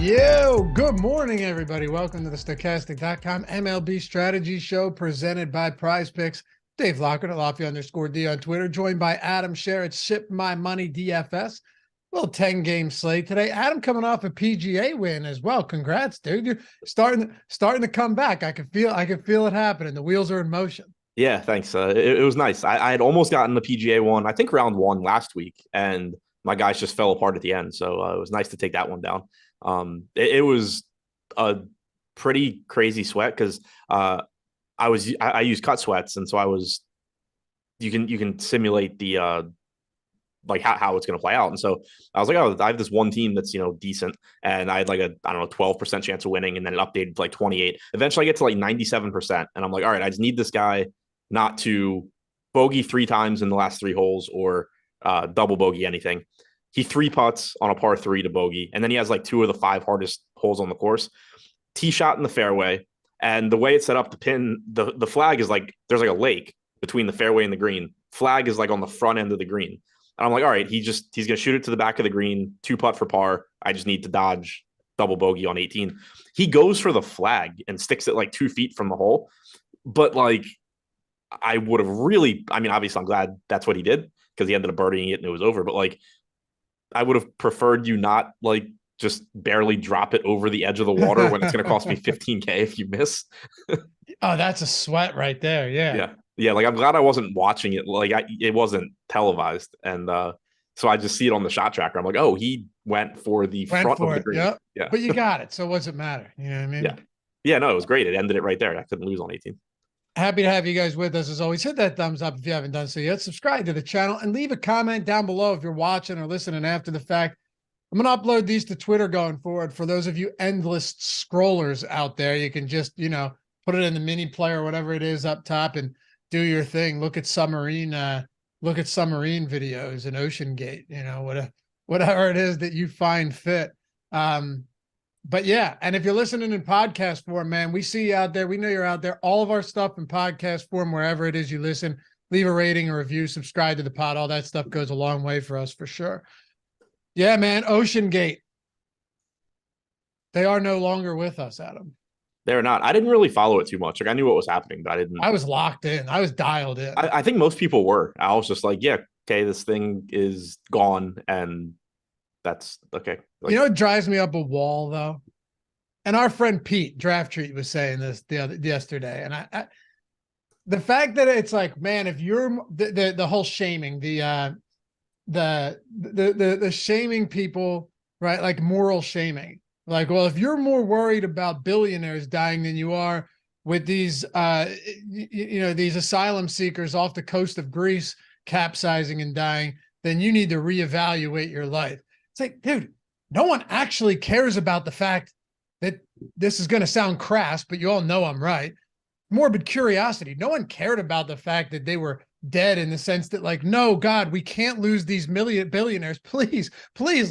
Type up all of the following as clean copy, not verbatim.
Yo, good morning, everybody. Welcome to the Stochastic.com MLB Strategy Show presented by Prize Picks. Dave Loughran at Lofty_D on Twitter, joined by Adam Scherer at Ship My Money DFS. Little 10-game slate today. Adam coming off a PGA win as well. Congrats, dude. You're starting to come back. I can feel it happening. The wheels are in motion. Yeah, thanks. It was nice. I had almost gotten the PGA one, I think round one last week, and my guys just fell apart at the end. So it was nice to take that one down. It was a pretty crazy sweat because I use cut sweats, and so you can simulate the like how it's going to play out. And so I was like, oh, I have this one team that's, decent. And I had like 12% chance of winning. And then it updated to like 28. Eventually I get to like 97%. And I'm like, all right, I just need this guy not to bogey 3 times in the last 3 holes or double bogey anything. He 3 putts on a par 3 to bogey. And then he has like 2 of the 5 hardest holes on the course. Tee shot in the fairway. And the way it's set up, the pin, the flag is like, there's like a lake between the fairway and the green. Flag is like on the front end of the green. And I'm like, all right, he's going to shoot it to the back of the green, 2 putt for par. I just need to dodge double bogey on 18. He goes for the flag and sticks it like 2 feet from the hole. But like, I would have really, obviously I'm glad that's what he did because he ended up birdieing it and it was over. But like, I would have preferred you not like just barely drop it over the edge of the water when it's going to cost me 15K if you miss. Oh, that's a sweat right there. Yeah. Yeah, like I'm glad I wasn't watching it. Like it wasn't televised, and so I just see it on the shot tracker. I'm like, oh, he went for the front of the green. Yep. Yeah, but you got it. So what does it matter? You know what I mean? Yeah. No, it was great. It ended it right there. I couldn't lose on 18. Happy to have you guys with us as always. Hit that thumbs up if you haven't done so yet. Subscribe to the channel and leave a comment down below if you're watching or listening after the fact. I'm going to upload these to Twitter going forward. For those of you endless scrollers out there, you can just put it in the mini player, whatever it is up top, and do your thing. Look at submarine videos and Ocean Gate, whatever it is that you find fit. But yeah, and if you're listening in podcast form, man, we see you out there. We know you're out there. All of our stuff in podcast form, wherever it is you listen, leave a rating or review, subscribe to the pod. All that stuff goes a long way for us for sure. Yeah, man, Ocean Gate. They are no longer with us, Adam. They're not. I didn't really follow it too much. Like I knew what was happening, but I didn't. I was locked in. I was dialed in. I think most people were. I was just like, yeah, okay, this thing is gone, and that's okay. Like, what drives me up a wall though? And our friend Pete Draft Treat was saying this yesterday, and I the fact that it's like, man, if you're the whole shaming, the shaming people, right? Like moral shaming. Like, well, if you're more worried about billionaires dying than you are with these, these asylum seekers off the coast of Greece capsizing and dying, then you need to reevaluate your life. It's like, dude, no one actually cares about the fact that this is going to sound crass, but you all know I'm right. Morbid curiosity. No one cared about the fact that they were dead in the sense that, like, no, God, we can't lose these billionaires. Please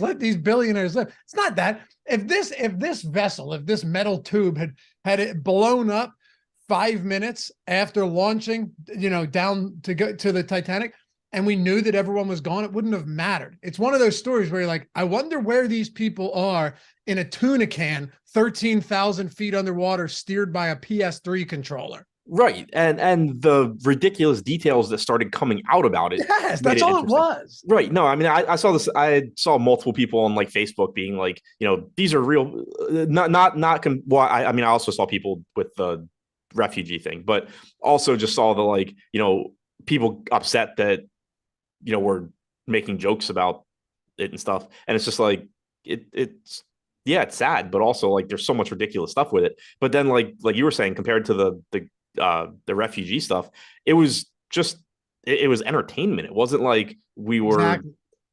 let these billionaires live. It's not that. If this metal tube had it blown up 5 minutes after launching, down to go to the Titanic, and we knew that everyone was gone, it wouldn't have mattered. It's one of those stories where you're like, I wonder where these people are in a tuna can, 13,000 feet underwater, steered by a PS3 controller. Right. And the ridiculous details that started coming out about it. Yes, that's all it was. Right. No, I saw this. I saw multiple people on like Facebook being like, these are real, I also saw people with the refugee thing, but also just saw the people upset that, we're making jokes about it and stuff. And it's just like, it's sad, but also like there's so much ridiculous stuff with it. But then like you were saying, compared to the refugee stuff, it was just it was entertainment. It wasn't like we were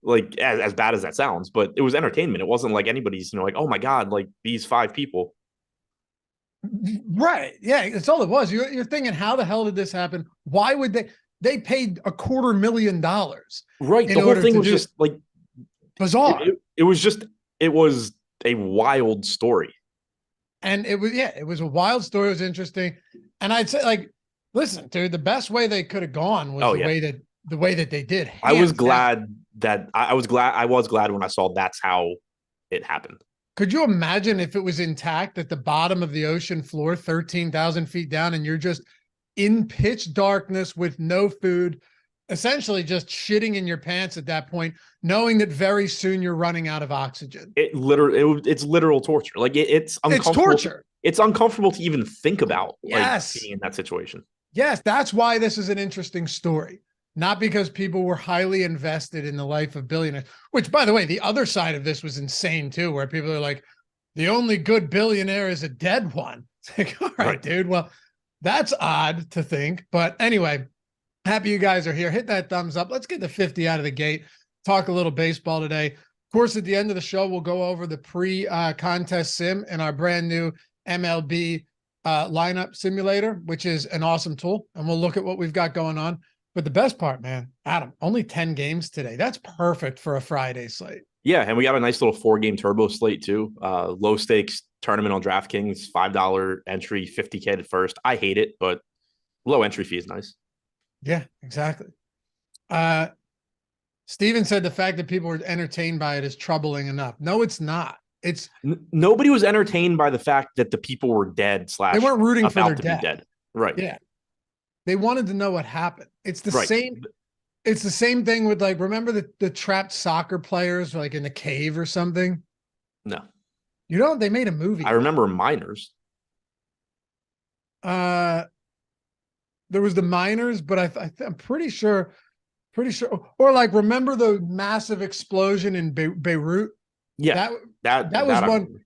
like as bad as that sounds, but it was entertainment. It wasn't like anybody's like, oh my God, like these 5 people. Right. Yeah, that's all it was. You're thinking, how the hell did this happen? Why would they paid $250,000? Right. The whole thing was just like bizarre. It was a wild story. And it was a wild story. It was interesting. And I'd say, like, listen, dude, the best way they could have gone was the way that they did. I was glad when I saw that's how it happened. Could you imagine if it was intact at the bottom of the ocean floor, 13,000 feet down, and you're just in pitch darkness with no food, essentially just shitting in your pants at that point, knowing that very soon you're running out of oxygen? It's literal torture. Like it's uncomfortable. It's torture. It's uncomfortable to even think about Yes. being in that situation. Yes, that's why this is an interesting story. Not because people were highly invested in the life of billionaires, which, by the way, the other side of this was insane too, where people are like, the only good billionaire is a dead one. It's like, all right, dude, well, that's odd to think. But anyway, happy you guys are here. Hit that thumbs up. Let's get the 50 out of the gate. Talk a little baseball today. Of course, at the end of the show, we'll go over the pre-contest sim and our brand new MLB lineup simulator, which is an awesome tool. And we'll look at what we've got going on. But the best part, man, Adam, only 10 games today. That's perfect for a Friday slate. Yeah, and we got a nice little 4-game turbo slate too. Low stakes tournament on DraftKings, $5 entry, $50K at first. I hate it, but low entry fee is nice. Yeah, exactly. Steven said the fact that people were entertained by it is troubling enough. No, it's not. It's nobody was entertained by the fact that the people were dead / they weren't rooting for their dead. Right. Yeah. They wanted to know what happened. It's the same. It's the same thing with, like, remember the trapped soccer players like in the cave or something? No. You don't? They made a movie. I remember miners. There was the miners, but I'm pretty sure. Or like, remember the massive explosion in Beirut? Yeah, that was one.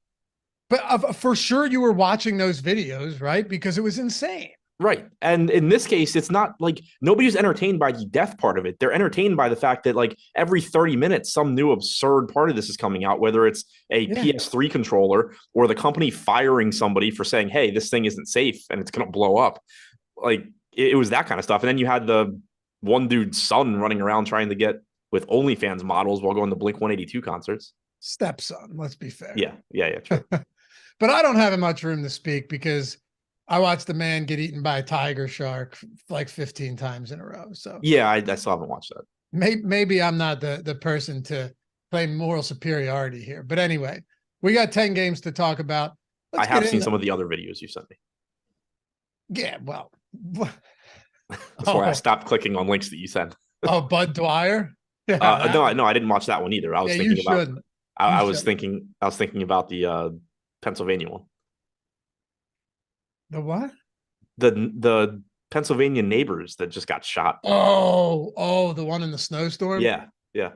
But for sure, you were watching those videos, right? Because it was insane. Right. And in this case, it's not like nobody's entertained by the death part of it. They're entertained by the fact that like every 30 minutes, some new absurd part of this is coming out, whether it's a PS3 controller or the company firing somebody for saying, hey, this thing isn't safe and it's going to blow up. Like it was that kind of stuff. And then you had the one dude's son running around trying to get with OnlyFans models while going to Blink-182 concerts. Stepson, let's be fair. Yeah, true. But I don't have much room to speak because I watched the man get eaten by a tiger shark like 15 times in a row. So yeah, I still haven't watched that. Maybe I'm not the person to claim moral superiority here. But anyway, we got 10 games to talk about. I have seen some of the other videos you sent me. Yeah, well. That's why I stopped clicking on links that you sent. Oh, Bud Dwyer? Yeah, no, I didn't watch that one either. I was thinking about I was thinking about the Pennsylvania one. The what? The Pennsylvania neighbors that just got shot. Oh, the one in the snowstorm? Yeah. Yeah,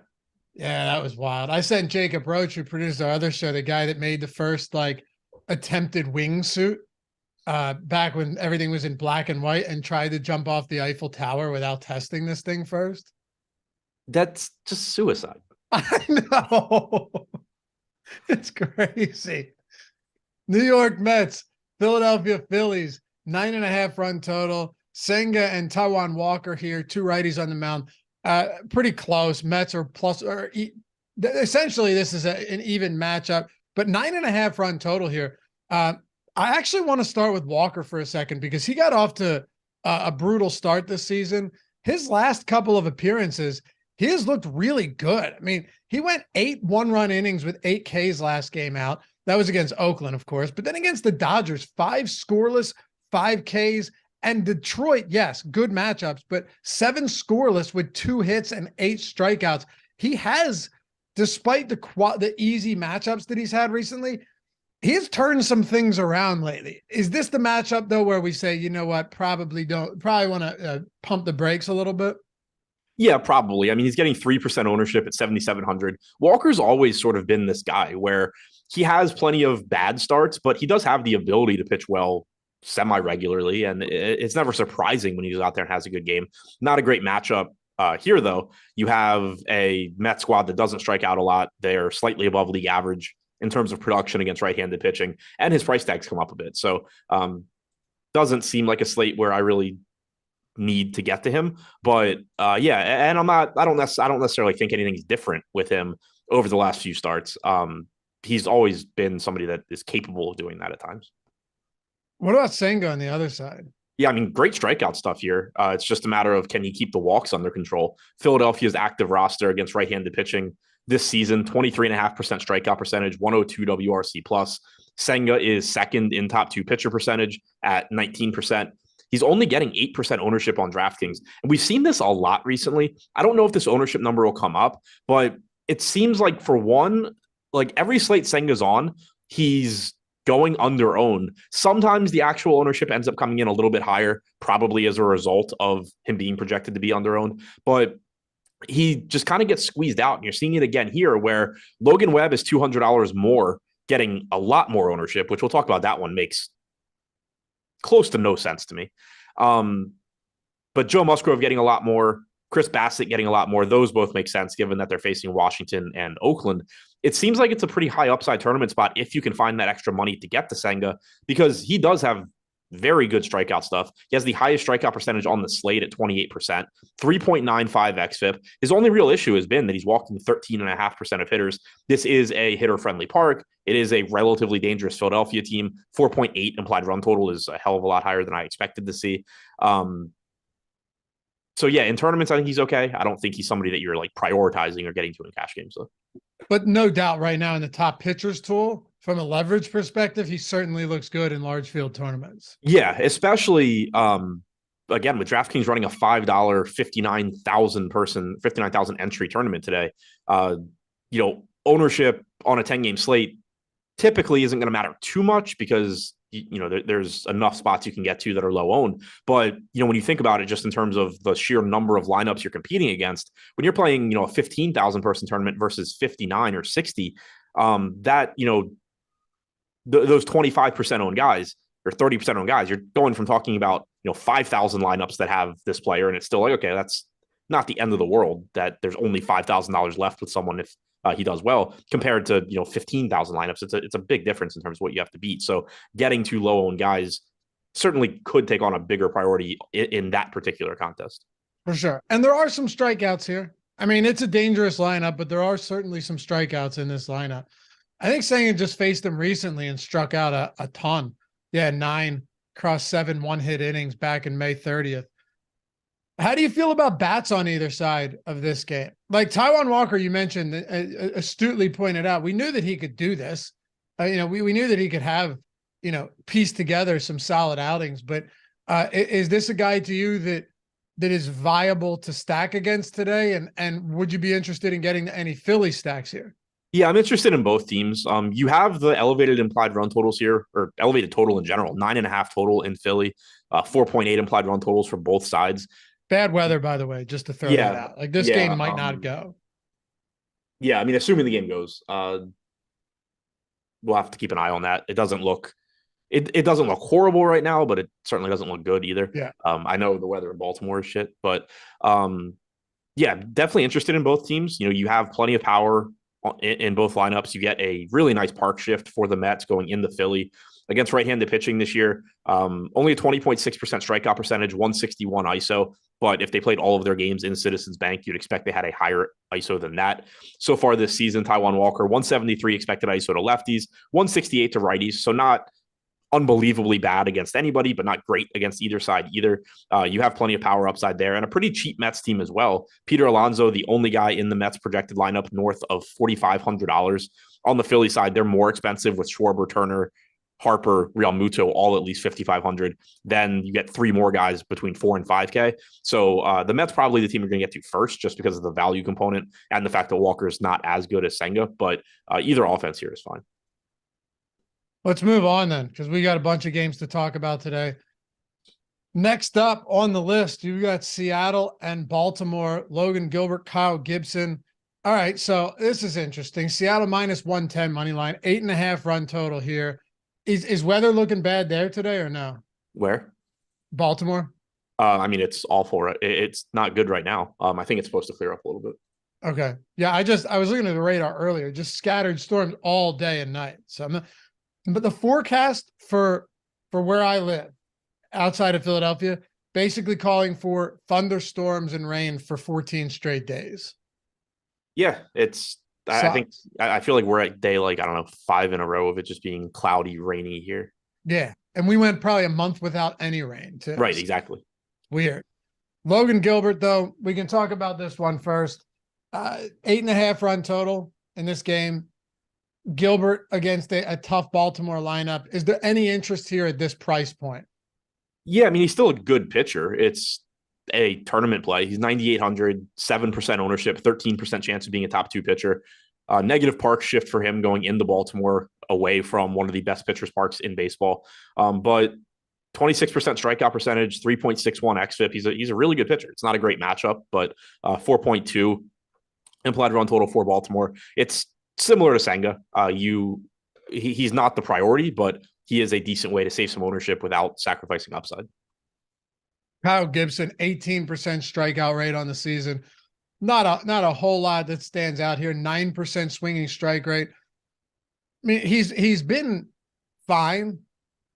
that was wild. I sent Jacob Roach, who produced our other show, the guy that made the first like attempted wingsuit back when everything was in black and white, and tried to jump off the Eiffel Tower without testing this thing first. That's just suicide. I know. It's crazy. New York Mets, Philadelphia Phillies, 9.5 run total. Senga and Taijuan Walker here, 2 righties on the mound. Pretty close. Mets are plus, or essentially this is an even matchup, but 9.5 run total here. I actually want to start with Walker for a second because he got off to a brutal start this season. His last couple of appearances, he has looked really good. I mean, he went 8 one-run innings with 8 Ks last game out. That was against Oakland, of course, but then against the Dodgers, 5 scoreless, 5 Ks, and Detroit, yes, good matchups, but 7 scoreless with 2 hits and 8 strikeouts. He has, despite the easy matchups that he's had recently, he's turned some things around lately. Is this the matchup though, where we say, you know what, probably want to pump the brakes a little bit? Yeah, probably. I mean, he's getting 3% ownership at 7,700. Walker's always sort of been this guy where he has plenty of bad starts, but he does have the ability to pitch well semi-regularly, and it's never surprising when he goes out there and has a good game. Not a great matchup here, though. You have a Met squad that doesn't strike out a lot. They're slightly above league average in terms of production against right-handed pitching, and his price tags come up a bit. So doesn't seem like a slate where I really need to get to him. But yeah, and I don't necessarily think anything's different with him over the last few starts. He's always been somebody that is capable of doing that at times. What about Senga on the other side? Yeah, I mean, great strikeout stuff here. It's just a matter of, can he keep the walks under control? Philadelphia's active roster against right-handed pitching this season, 23.5% strikeout percentage, 102 WRC plus. Senga is second in top 2 pitcher percentage at 19%. He's only getting 8% ownership on DraftKings. And we've seen this a lot recently. I don't know if this ownership number will come up, but it seems like for one, like every slate Senga's on, he's going under owned. Sometimes the actual ownership ends up coming in a little bit higher, probably as a result of him being projected to be under owned. But he just kind of gets squeezed out. And you're seeing it again here where Logan Webb is $200 more, getting a lot more ownership, which we'll talk about. That one makes close to no sense to me. But Joe Musgrove getting a lot more, Chris Bassett getting a lot more. Those both make sense given that they're facing Washington and Oakland. It seems like it's a pretty high upside tournament spot if you can find that extra money to get to Senga, because he does have very good strikeout stuff. He has the highest strikeout percentage on the slate at 28%, 3.95 xFIP. His only real issue has been that he's walking 13.5% of hitters. This is a hitter-friendly park. It is a relatively dangerous Philadelphia team. 4.8 implied run total is a hell of a lot higher than I expected to see. So yeah, in tournaments, I think he's okay. I don't think he's somebody that you're like prioritizing or getting to in cash games though. But no doubt right now in the top pitchers tool, from a leverage perspective, he certainly looks good in large field tournaments. Yeah, especially again with DraftKings running a $5 59,000 entry tournament today. Ownership on a 10-game slate typically isn't going to matter too much because there's enough spots you can get to that are low owned. But when you think about it, just in terms of the sheer number of lineups you're competing against, when you're playing a 15,000 person tournament versus 59 or 60, those 25% owned guys or 30% owned guys, you're going from talking about 5,000 lineups that have this player, and it's still like, okay, that's not the end of the world that there's only $5,000 left with someone if he does well, compared to 15,000 lineups. It's a big difference in terms of what you have to beat. So getting to low owned guys certainly could take on a bigger priority in that particular contest. For sure. And there are some strikeouts here. I mean, it's a dangerous lineup, but there are certainly some strikeouts in this lineup. I think Senga just faced them recently and struck out a ton. Yeah, 9 across 7 one-hit innings back in May 30th. How do you feel about bats on either side of this game? Like Taijuan Walker, you mentioned, astutely pointed out, we knew that he could do this. We knew that he could have, piece together some solid outings. But is this a guy to you that is viable to stack against today? And would you be interested in getting any Philly stacks here? Yeah, I'm interested in both teams. You have the elevated implied run totals here, or elevated total in general, 9.5 total in Philly, 4.8 implied run totals for both sides. Bad weather, by the way, just to throw that out. Like this game might not go. Yeah, I mean, assuming the game goes, we'll have to keep an eye on that. It doesn't look horrible right now, but it certainly doesn't look good either. Yeah. I know the weather in Baltimore is shit, but yeah, definitely interested in both teams. You have plenty of power in both lineups. You get a really nice park shift for the Mets going into Philly against right-handed pitching this year. Only a 20.6% strikeout percentage, 161 ISO. But if they played all of their games in Citizens Bank, you'd expect they had a higher ISO than that. So far this season, Taijuan Walker, 173 expected ISO to lefties, 168 to righties. So not unbelievably bad against anybody, but not great against either side either. You have plenty of power upside there and a pretty cheap Mets team as well. Peter Alonso, the only guy in the Mets projected lineup north of $4,500. On the Philly side, they're more expensive with Schwarber, Turner, Harper, Real Muto, all at least 5,500. Then you get 3 more guys between 4 and 5K. So the Mets probably the team you're going to get to first, just because of the value component and the fact that Walker is not as good as Senga. But either offense here is fine. Let's move on then, because we got a bunch of games to talk about today. Next up on the list, you got Seattle and Baltimore. Logan Gilbert, Kyle Gibson. All right, so this is interesting. Seattle minus 110 money line, 8.5 run total here. Is weather looking bad there today or no? Where? Baltimore. I mean, it's awful. It's not good right now. I think it's supposed to clear up a little bit. Okay. Yeah, I was looking at the radar earlier, just scattered storms all day and night. But the forecast for where I live outside of Philadelphia, basically calling for thunderstorms and rain for 14 straight days. Yeah, I feel like we're at day 5 in a row of it just being cloudy, rainy here. Yeah. And we went probably a month without any rain too. Right, exactly. Weird. Logan Gilbert, though, we can talk about this one first. 8.5 run total in this game. Gilbert against a tough Baltimore lineup. Is there any interest here at this price point? Yeah, I mean, he's still a good pitcher. It's a tournament play. He's 9,800, 7% ownership, 13% chance of being a top 2 pitcher. Negative park shift for him going into Baltimore away from one of the best pitchers parks in baseball. But 26% strikeout percentage, 3.61 xFIP. He's a really good pitcher. It's not a great matchup, but 4.2 implied run total for Baltimore. It's similar to Senga. He's not the priority, but he is a decent way to save some ownership without sacrificing upside. Kyle Gibson, 18% strikeout rate on the season. Not a whole lot that stands out here. 9% swinging strike rate. I mean, he's been fine,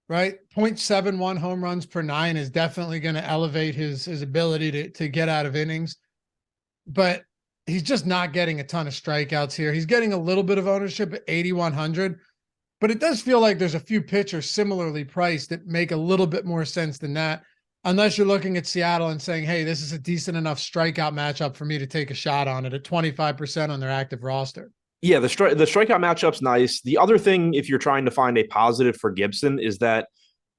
right? 0.71 home runs per 9 is definitely going to elevate his ability to get out of innings. But he's just not getting a ton of strikeouts here. He's getting a little bit of ownership at 8,100, but it does feel like there's a few pitchers similarly priced that make a little bit more sense than that. Unless you're looking at Seattle and saying, hey, this is a decent enough strikeout matchup for me to take a shot on it at 25% on their active roster. Yeah, the strikeout matchup's nice. The other thing, if you're trying to find a positive for Gibson, is that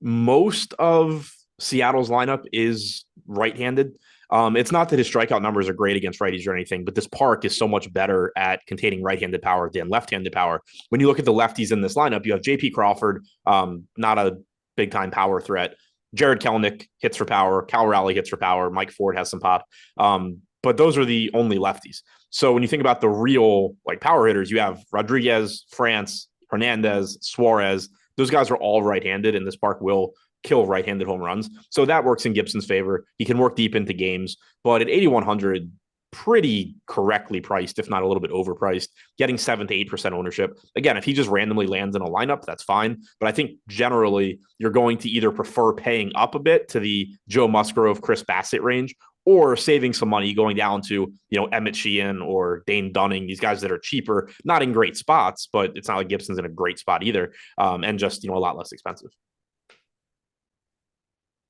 most of Seattle's lineup is right-handed. It's not that his strikeout numbers are great against righties or anything, but this park is so much better at containing right-handed power than left-handed power. When you look at the lefties in this lineup, you have J.P. Crawford, not a big-time power threat. Jared Kelenic hits for power. Cal Raleigh hits for power. Mike Ford has some pop. But those are the only lefties. So when you think about the real power hitters, you have Rodriguez, France, Hernandez, Suarez. Those guys are all right-handed, and this park will kill right-handed home runs. So that works in Gibson's favor. He can work deep into games. But at 8,100, pretty correctly priced, if not a little bit overpriced, getting 7 to 8% ownership. Again, if he just randomly lands in a lineup, that's fine. But I think generally you're going to either prefer paying up a bit to the Joe Musgrove, Chris Bassett range, or saving some money going down to, Emmett Sheehan or Dane Dunning, these guys that are cheaper, not in great spots, but it's not like Gibson's in a great spot either, and just, a lot less expensive.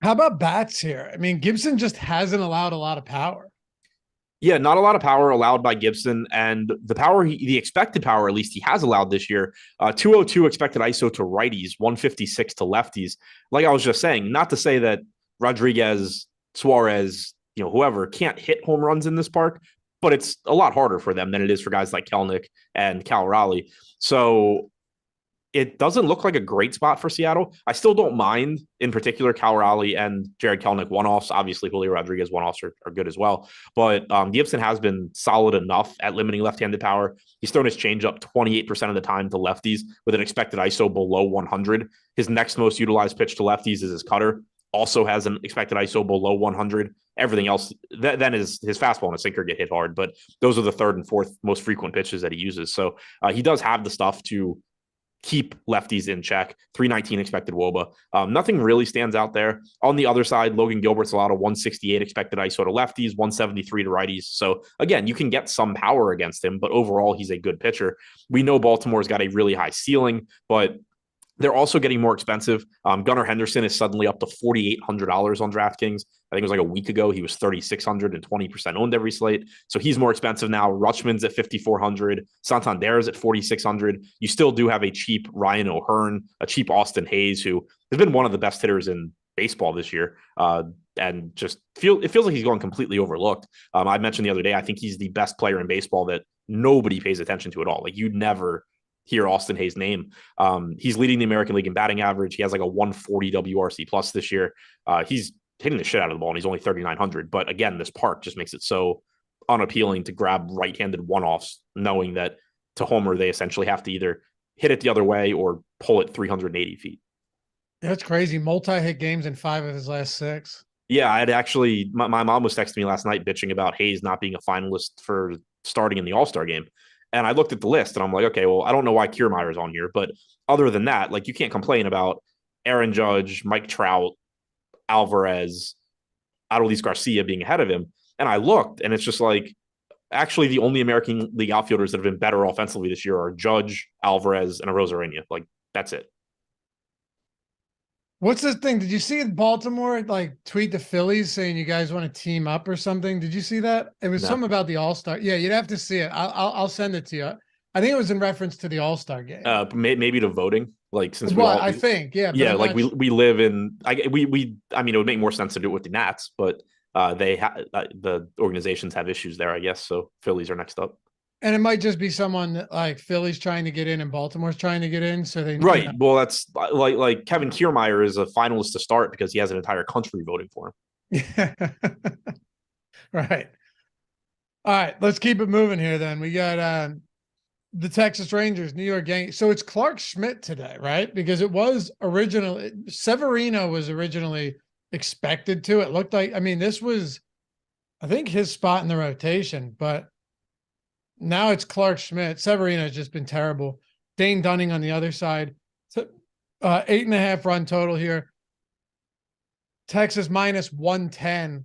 How about bats here? I mean, Gibson just hasn't allowed a lot of power. Yeah, not a lot of power allowed by Gibson, and the expected power, at least he has allowed this year, 202 expected ISO to righties, 156 to lefties. Like I was just saying, not to say that Rodriguez, Suarez, whoever can't hit home runs in this park, but it's a lot harder for them than it is for guys like Kelenic and Cal Raleigh. So it doesn't look like a great spot for Seattle. I still don't mind, in particular, Cal Raleigh and Jared Kelenic one-offs. Obviously, Julio Rodriguez one-offs are good as well. But Gibson has been solid enough at limiting left-handed power. He's thrown his changeup 28% of the time to lefties with an expected ISO below 100. His next most utilized pitch to lefties is his cutter. Also has an expected ISO below 100. Everything else, then his fastball and a sinker get hit hard. But those are the third and fourth most frequent pitches that he uses. So he does have the stuff to keep lefties in check. 319 expected WOBA. Nothing really stands out there. On the other side, Logan Gilbert's allowed a 168 expected ISO to lefties, 173 to righties. So again, you can get some power against him, but overall, he's a good pitcher. We know Baltimore's got a really high ceiling, but they're also getting more expensive. Gunnar Henderson is suddenly up to $4,800 on DraftKings. I think it was like a week ago. He was 3,600 and 20% owned every slate. So he's more expensive now. Rutschman's at 5,400. Santander is at 4,600. You still do have a cheap Ryan O'Hearn, a cheap Austin Hayes, who has been one of the best hitters in baseball this year. And just it feels like he's going completely overlooked. I mentioned the other day, I think he's the best player in baseball that nobody pays attention to at all. Like you'd never hear Austin Hayes' name. He's leading the American League in batting average. He has like a 140 WRC plus this year. He's hitting the shit out of the ball, and he's only 3,900. But again, this park just makes it so unappealing to grab right-handed one-offs, knowing that to homer, they essentially have to either hit it the other way or pull it 380 feet. That's crazy. Multi-hit games in 5 of his last 6. Yeah, I'd actually, my mom was texting me last night bitching about Hayes not being a finalist for starting in the All-Star game. And I looked at the list and I'm like, okay, well, I don't know why Kiermaier's on here, but other than that, like you can't complain about Aaron Judge, Mike Trout, Alvarez, Adolis Garcia being ahead of him. And I looked and it's just like, actually the only American League outfielders that have been better offensively this year are Judge, Alvarez, and Arozarena. Like that's it. What's this thing? Did you see Baltimore like tweet the Phillies saying you guys want to team up or something? Did you see that? It was No. something about the All-Star. Yeah, you'd have to see it. I'll send it to you. I think it was in reference to the All-Star game. Maybe to voting, like since we Well, all I think, yeah, but yeah, I'm like not. we live in I mean it would make more sense to do it with the Nats, but the organizations have issues there, I guess. So Phillies are next up. And it might just be someone that, like Philly's trying to get in and Baltimore's trying to get in. So they, Right. Well, that's like Kevin Kiermaier is a finalist to start because he has an entire country voting for him. Yeah. Right. All right. Let's keep it moving here then. We got the Texas Rangers, New York Yankees. So it's Clark Schmidt today, right? Because it was originally Severino was originally expected to. It looked like, I mean, this was, I think, his spot in the rotation, but now it's Clark Schmidt. Severino has just been terrible. Dane Dunning on the other side. So, 8.5 run total here. Texas minus 110.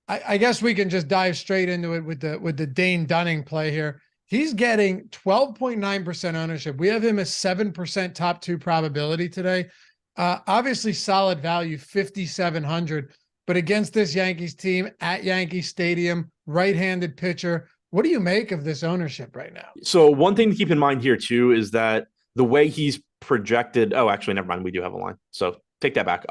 I guess we can just dive straight into it with the Dane Dunning play here. He's getting 12.9% ownership. We have him as 7% top two probability today. Obviously solid value, 5,700. But against this Yankees team at Yankee Stadium, right-handed pitcher. What do you make of this ownership right now? So one thing to keep in mind here too is that the way he's projected. Oh, actually, never mind. We do have a line. So take that back.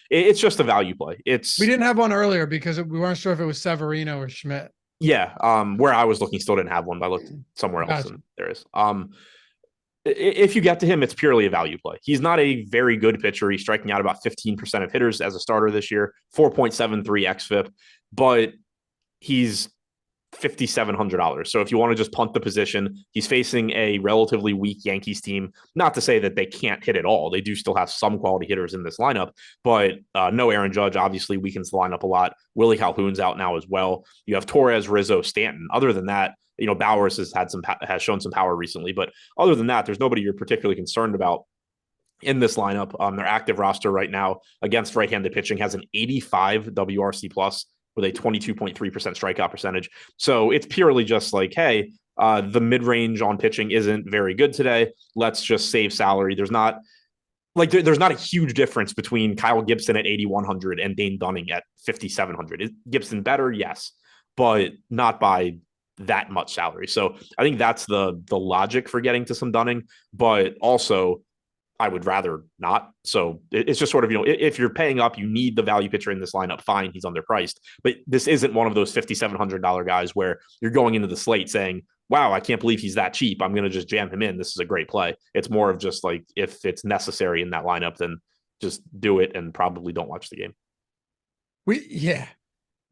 It's just a value play. We didn't have one earlier because we weren't sure if it was Severino or Schmidt. Yeah. Where I was looking still didn't have one, but I looked somewhere else and there is. If you get to him, it's purely a value play. He's not a very good pitcher. He's striking out about 15% of hitters as a starter this year, 4.73 xFIP, but he's $5,700. So if you want to just punt the position, he's facing a relatively weak Yankees team. Not to say that they can't hit at all. They do still have some quality hitters in this lineup, but no Aaron Judge obviously weakens the lineup a lot. Willie Calhoun's out now as well. You have Torres, Rizzo, Stanton. Other than that, Bowers has shown some power recently, but other than that, there's nobody you're particularly concerned about in this lineup. Their active roster right now against right-handed pitching has an 85 WRC plus with a 22.3% strikeout percentage. So it's purely just like, hey, the mid-range on pitching isn't very good today. Let's just save salary. There's not a huge difference between Kyle Gibson at 8,100 and Dane Dunning at 5,700. Is Gibson better? Yes, but not by that much salary. So I think that's the logic for getting to some Dunning, but also I would rather not. So it's just sort of, if you're paying up, you need the value pitcher in this lineup. Fine, he's underpriced, but this isn't one of those $5,700 guys where you're going into the slate saying, wow, I can't believe he's that cheap. I'm going to just jam him in. This is a great play. It's more of just like, if it's necessary in that lineup, then just do it and probably don't watch the game.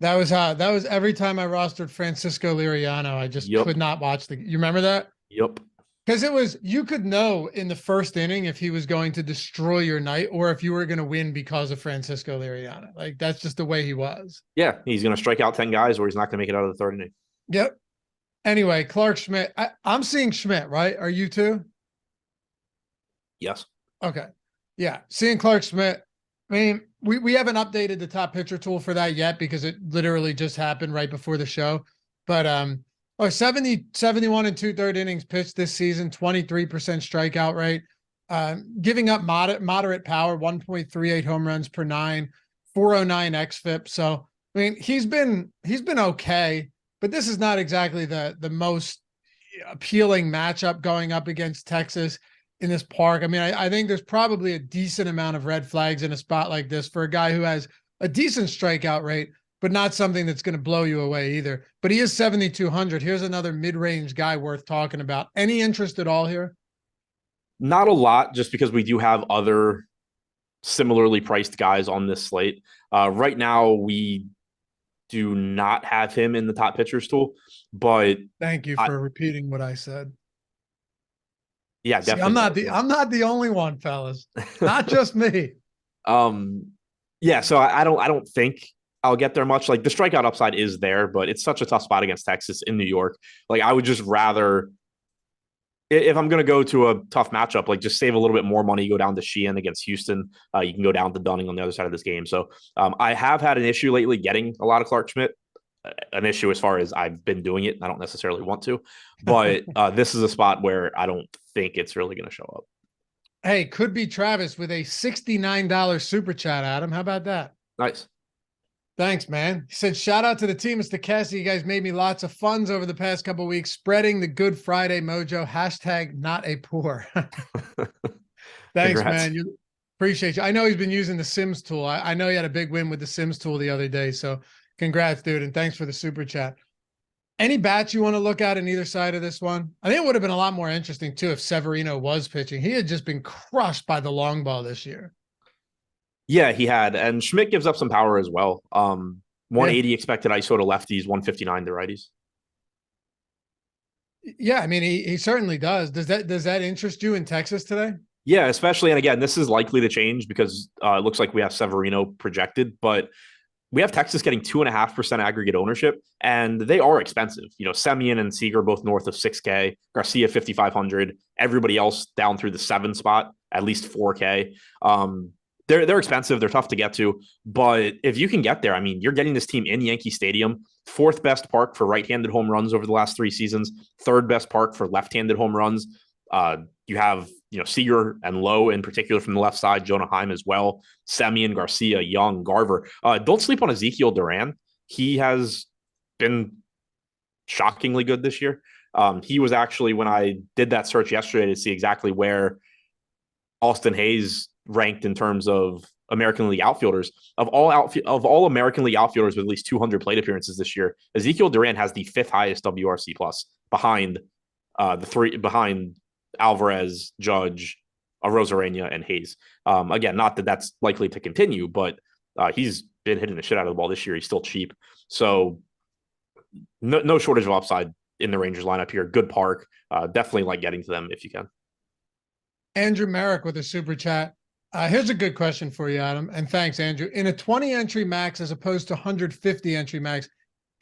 That was every time I rostered Francisco Liriano, I just could not watch you remember that? Yep. Because you could know in the first inning if he was going to destroy your night or if you were going to win because of Francisco Liriano. Like, that's just the way he was. Yeah, he's going to strike out 10 guys or he's not going to make it out of the third inning. Yep. Anyway, Clark Schmidt. I'm seeing Schmidt, right? Are you too? Yes. Okay. Yeah. Seeing Clark Schmidt. I mean, we haven't updated the top pitcher tool for that yet because it literally just happened right before the show. But 71 and 2/3 innings pitched this season, 23% strikeout rate, giving up moderate power, 1.38 home runs per 9, 409 xFIP. So, I mean, he's been okay, but this is not exactly the most appealing matchup going up against Texas in this park. I mean, I think there's probably a decent amount of red flags in a spot like this for a guy who has a decent strikeout rate, but not something that's going to blow you away either. But he is 7,200. Here's another mid-range guy worth talking about. Any interest at all here? Not a lot, just because we do have other similarly priced guys on this slate. Right now, we do not have him in the top pitchers tool, but thank you for repeating what I said. Yeah, definitely. I'm not the only one, fellas. Not just me. Yeah, so I don't think I'll get there much. Like, the strikeout upside is there, but it's such a tough spot against Texas in New York. Like, I would just rather, if I'm going to go to a tough matchup, like, just save a little bit more money, go down to Sheehan against Houston. You can go down to Dunning on the other side of this game. So I have had an issue lately getting a lot of Clark Schmidt. An issue as far as I've been doing it. I don't necessarily want to, but this is a spot where I don't think it's really going to show up. Hey, could be Travis with a $69 super chat, Adam. How about that? Nice. Thanks, man. He said, shout out to the team, Mr. Cassie. You guys made me lots of funds over the past couple of weeks, spreading the Good Friday mojo. Hashtag not a poor. Thanks, Congrats. man. You appreciate you. I know he's been using the Sims tool. I know he had a big win with the Sims tool the other day. So congrats, dude. And thanks for the super chat. Any bats you want to look at in either side of this one? I think it would have been a lot more interesting too if Severino was pitching. He had just been crushed by the long ball this year. Yeah, he had. And Schmidt gives up some power as well. 180 expected ISO to lefties, 159 to righties. Yeah, I mean, he certainly does. Does that interest you in Texas today? Yeah, especially, and again, this is likely to change because it looks like we have Severino projected, but we have Texas getting 2.5% aggregate ownership, and they are expensive. You know, Semien and Seager both north of 6K, Garcia 5,500, everybody else down through the 7 spot, at least 4K. They're expensive. They're tough to get to, but if you can get there, I mean, you're getting this team in Yankee Stadium, 4th best park for right-handed home runs over the last 3 seasons, 3rd best park for left-handed home runs. You have, Seager and Lowe in particular from the left side, Jonah Heim as well, Semien, Garcia, Young, Garver. Don't sleep on Ezekiel Duran. He has been shockingly good this year. He was actually, when I did that search yesterday to see exactly where Austin Hayes ranked in terms of American League outfielders, of all American League outfielders with at least 200 plate appearances this year, Ezekiel Duran has the 5th highest WRC plus behind Alvarez, Judge, Arozarena, and Hayes. Again, not that that's likely to continue, but he's been hitting the shit out of the ball this year. He's still cheap. So no shortage of upside in the Rangers lineup here. Good park. Definitely like getting to them if you can. Andrew Merrick with a super chat. Here's a good question for you, Adam. And thanks, Andrew. In a 20 entry max as opposed to 150 entry max,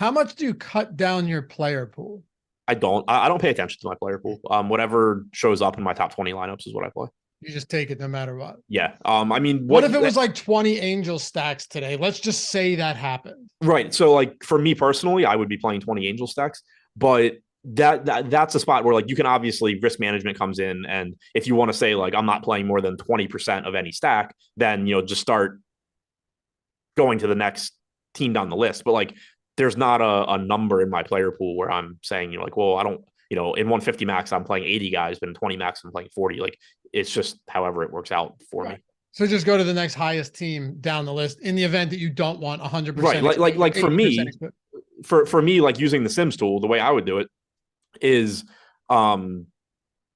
how much do you cut down your player pool? I don't pay attention to my player pool. Whatever shows up in my top 20 lineups is what I play. You just take it no matter what. Yeah. I mean, what if it was like 20 Angel stacks today? Let's just say that happened. Right. So like for me personally, I would be playing 20 Angel stacks, but that's a spot where like you can obviously risk management comes in. And if you want to say like, I'm not playing more than 20% of any stack, then, just start going to the next team down the list. But like, there's not a number in my player pool where I'm saying, well, I don't, in 150 max, I'm playing 80 guys, but in 20 max, I'm playing 40. Like it's just however it works out for me. So just go to the next highest team down the list in the event that you don't want 100%. Right. Like for me, for me, like using the Sims tool, the way I would do it is, I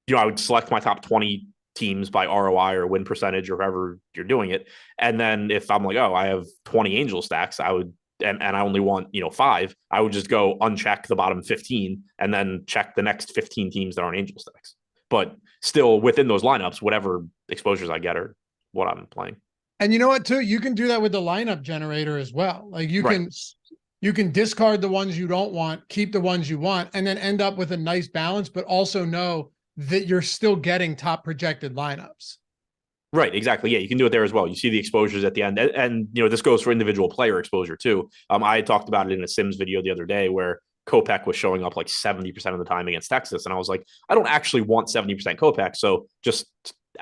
would select my top 20 teams by ROI or win percentage or however you're doing it. And then if I'm like, oh, I have 20 Angel stacks, I would, and I only want, 5, I would just go uncheck the bottom 15 and then check the next 15 teams that aren't Angel stacks. But still within those lineups, whatever exposures I get are what I'm playing. And you know what, too? You can do that with the lineup generator as well. Like you can discard the ones you don't want, keep the ones you want, and then end up with a nice balance, but also know that you're still getting top projected lineups. Right, exactly. Yeah, you can do it there as well. You see the exposures at the end. And this goes for individual player exposure too. I had talked about it in a Sims video the other day where Kopech was showing up like 70% of the time against Texas. And I was like, I don't actually want 70% Kopech. So just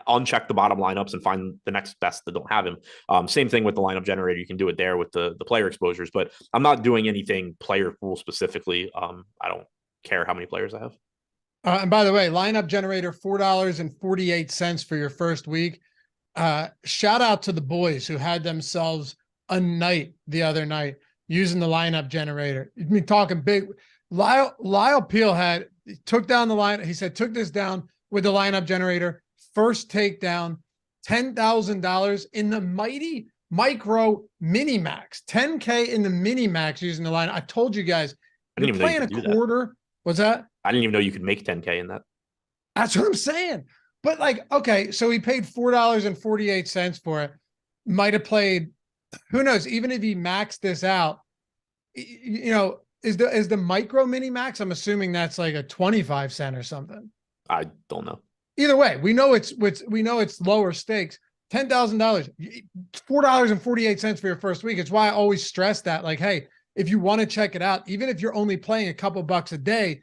uncheck the bottom lineups and find the next best that don't have him. Same thing with the lineup generator. You can do it there with the player exposures, but I'm not doing anything player pool specifically. I don't care how many players I have. And by the way, lineup generator, $4.48 for your first week. Shout out to the boys who had themselves a night the other night using the lineup generator. I mean, talking big. Lyle Peel took down the line. He said, took this down with the lineup generator. First takedown, $10,000 in the mighty micro mini max, 10K in the mini max using the line. I told you guys, you're playing a quarter. What's that? I didn't even know you could make 10K in that. That's what I'm saying. But like, okay, so he paid $4.48 for it. Might have played, who knows, even if he maxed this out, is the micro mini max? I'm assuming that's like a 25 cent or something. I don't know. Either way, we know it's lower stakes. $10,000, $4.48 for your first week. It's why I always stress that, like, hey, if you want to check it out, even if you're only playing a couple bucks a day,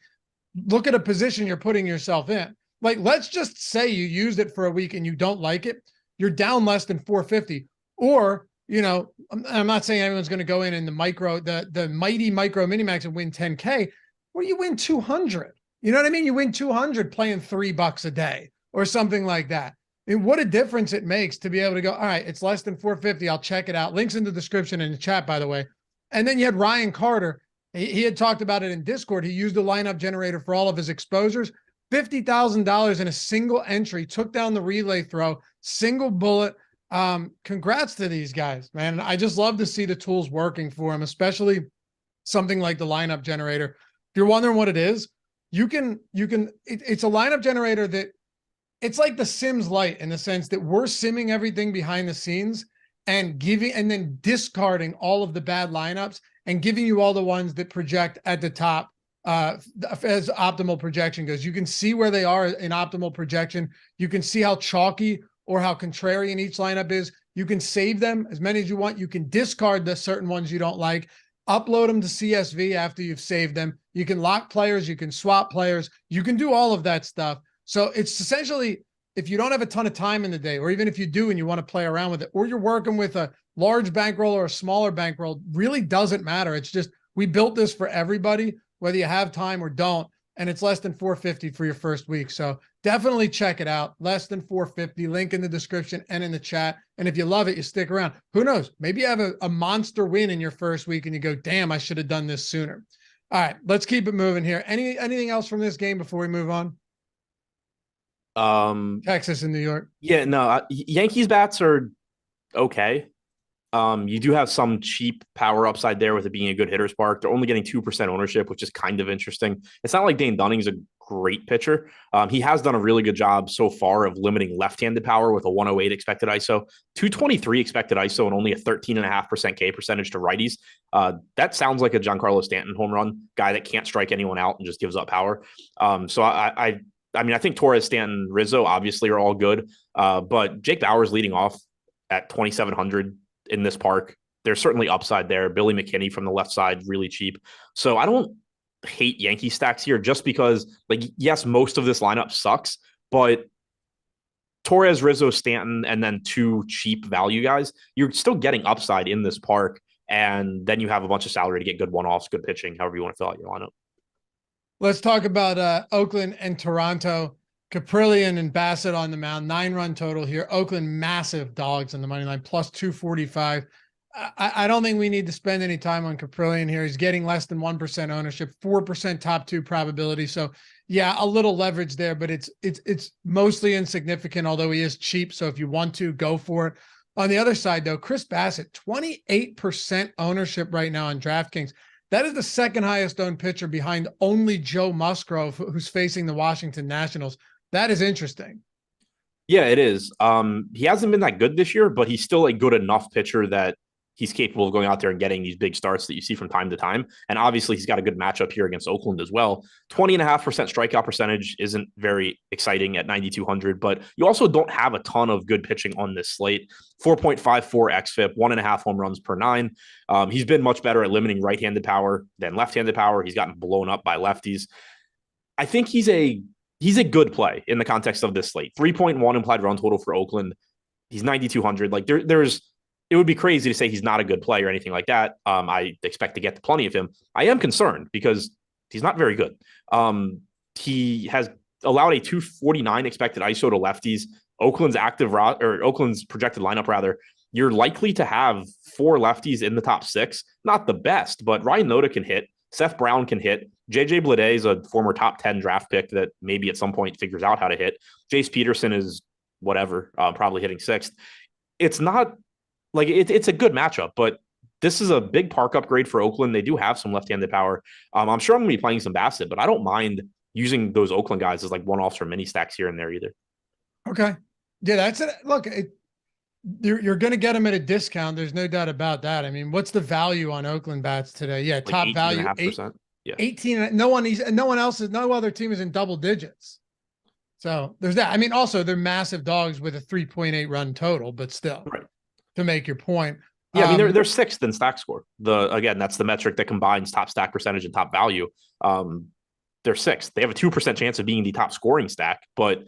look at a position you're putting yourself in. like, let's just say you used it for a week and you don't like it, you're down less than 450. Or, I'm not saying everyone's going to go in the mighty micro mini max and win 10K, or you win 200. You know what I mean? You win 200 playing $3 a day or something like that. And what a difference it makes to be able to go, all right, it's less than 450. I'll check it out. Links in the description in the chat, by the way. And then you had Ryan Carter. He had talked about it in Discord. He used a lineup generator for all of his exposures. $50,000 in a single entry, took down the relay throw, single bullet. Congrats to these guys, man. I just love to see the tools working for him, especially something like the lineup generator. If you're wondering what it is, it's a lineup generator that it's like the Sims Lite in the sense that we're simming everything behind the scenes and then discarding all of the bad lineups and giving you all the ones that project at the top as optimal projection goes. You can see where they are in optimal projection. You can see how chalky or how contrarian each lineup is. You can save them as many as you want. You can discard the certain ones you don't like, upload them to CSV after you've saved them. You can lock players. You can swap players. You can do all of that stuff. So it's essentially, if you don't have a ton of time in the day, or even if you do and you want to play around with it, or you're working with a large bankroll or a smaller bankroll, really doesn't matter. It's just, we built this for everybody, whether you have time or don't, and it's less than 450 for your first week. So definitely check it out. Less than 450, link in the description and in the chat. And if you love it, you stick around. Who knows? Maybe you have a monster win in your first week and you go, damn, I should have done this sooner. All right, let's keep it moving here. Anything else from this game before we move on? Texas and New York. Yeah, no, Yankees bats are okay. You do have some cheap power upside there with it being a good hitter's park. They're only getting 2% ownership, which is kind of interesting. It's not like Dane Dunning's a great pitcher. He has done a really good job so far of limiting left-handed power with a 108 expected ISO, 223 expected ISO, and only a 13.5% K percentage to righties. That sounds like a Giancarlo Stanton home run guy that can't strike anyone out and just gives up power. So I mean, I think Torres, Stanton, Rizzo obviously are all good, but Jake Bauers leading off at 2,700 in this park. There's certainly upside there. Billy McKinney from the left side, really cheap. So I don't hate Yankee stacks here just because, like, yes, most of this lineup sucks, but Torres, Rizzo, Stanton, and then two cheap value guys, you're still getting upside in this park. And then you have a bunch of salary to get good one-offs, good pitching, however you want to fill out your lineup. Let's talk about Oakland and Toronto. Caprillion and Bassett on the mound, 9-run total here. Oakland, massive dogs on the money line, plus 245. I don't think we need to spend any time on Caprillion here. He's getting less than 1% ownership, 4% top two probability. So yeah, a little leverage there, but it's mostly insignificant, although he is cheap. So if you want to, go for it. On the other side though, Chris Bassett, 28% ownership right now on DraftKings. That is the second highest owned pitcher behind only Joe Musgrove, who's facing the Washington Nationals. That is interesting. Yeah, it is. He hasn't been that good this year, but he's still a good enough pitcher that he's capable of going out there and getting these big starts that you see from time to time. And obviously he's got a good matchup here against Oakland as well. 20.5% strikeout percentage isn't very exciting at 9,200, but you also don't have a ton of good pitching on this slate. 4.54 xFIP, 1.5 home runs per 9. He's been much better at limiting right-handed power than left-handed power. He's gotten blown up by lefties. I think he's a good play in the context of this slate. 3.1 implied run total for Oakland. He's 9,200. Like it would be crazy to say he's not a good play or anything like that. I expect to get to plenty of him. I am concerned because he's not very good. He has allowed a 249 expected ISO to lefties. Oakland's projected lineup rather. You're likely to have 4 lefties in the top 6. Not the best, but Ryan Noda can hit. Seth Brown can hit. JJ Bleday is a former top 10 draft pick that maybe at some point figures out how to hit. Jace Peterson is whatever, probably hitting 6th. It's not like it's a good matchup, but this is a big park upgrade for Oakland. They do have some left-handed power. I'm sure I'm going to be playing some Bassett, but I don't mind using those Oakland guys as like one-offs or mini stacks here and there either. Okay. Yeah, that's it. Look, you're going to get them at a discount. There's no doubt about that. I mean, what's the value on Oakland bats today? Yeah, like top value 18.5%. Yeah. 18. No other team is in double digits. So there's that. I mean, also they're massive dogs with a 3.8 run total, but still, right. To make your point. Yeah, I mean, they're 6th in stack score. Again, that's the metric that combines top stack percentage and top value. they're sixth. They have a 2% chance of being the top scoring stack. But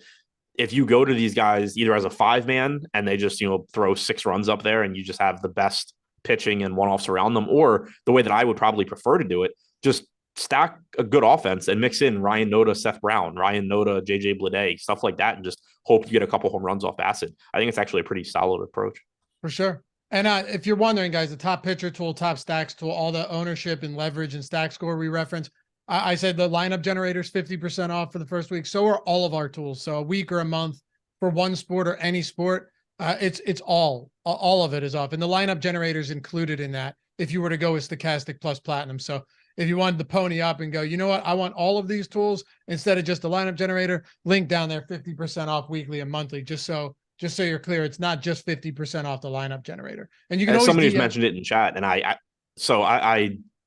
if you go to these guys either as a 5-man and they just, throw 6 runs up there and you just have the best pitching and one-offs around them, or the way that I would probably prefer to do it, just stack a good offense and mix in Ryan Noda, Seth Brown, Ryan Noda, JJ Bleday, stuff like that, and just hope you get a couple home runs off Bassett. I think it's actually a pretty solid approach. For sure. And if you're wondering, guys, the top pitcher tool, top stacks tool, all the ownership and leverage and stack score we reference, I said the lineup generator's 50% off for the first week. So are all of our tools. So a week or a month for one sport or any sport, it's all of it is off. And the lineup generator is included in that if you were to go with Stochastic plus Platinum. So if you wanted to pony up and go, you know what, I want all of these tools instead of just the lineup generator, link down there, 50% off weekly and monthly, just so you're clear, it's not just 50% off the lineup generator. And you can always somebody's mentioned it in chat, and I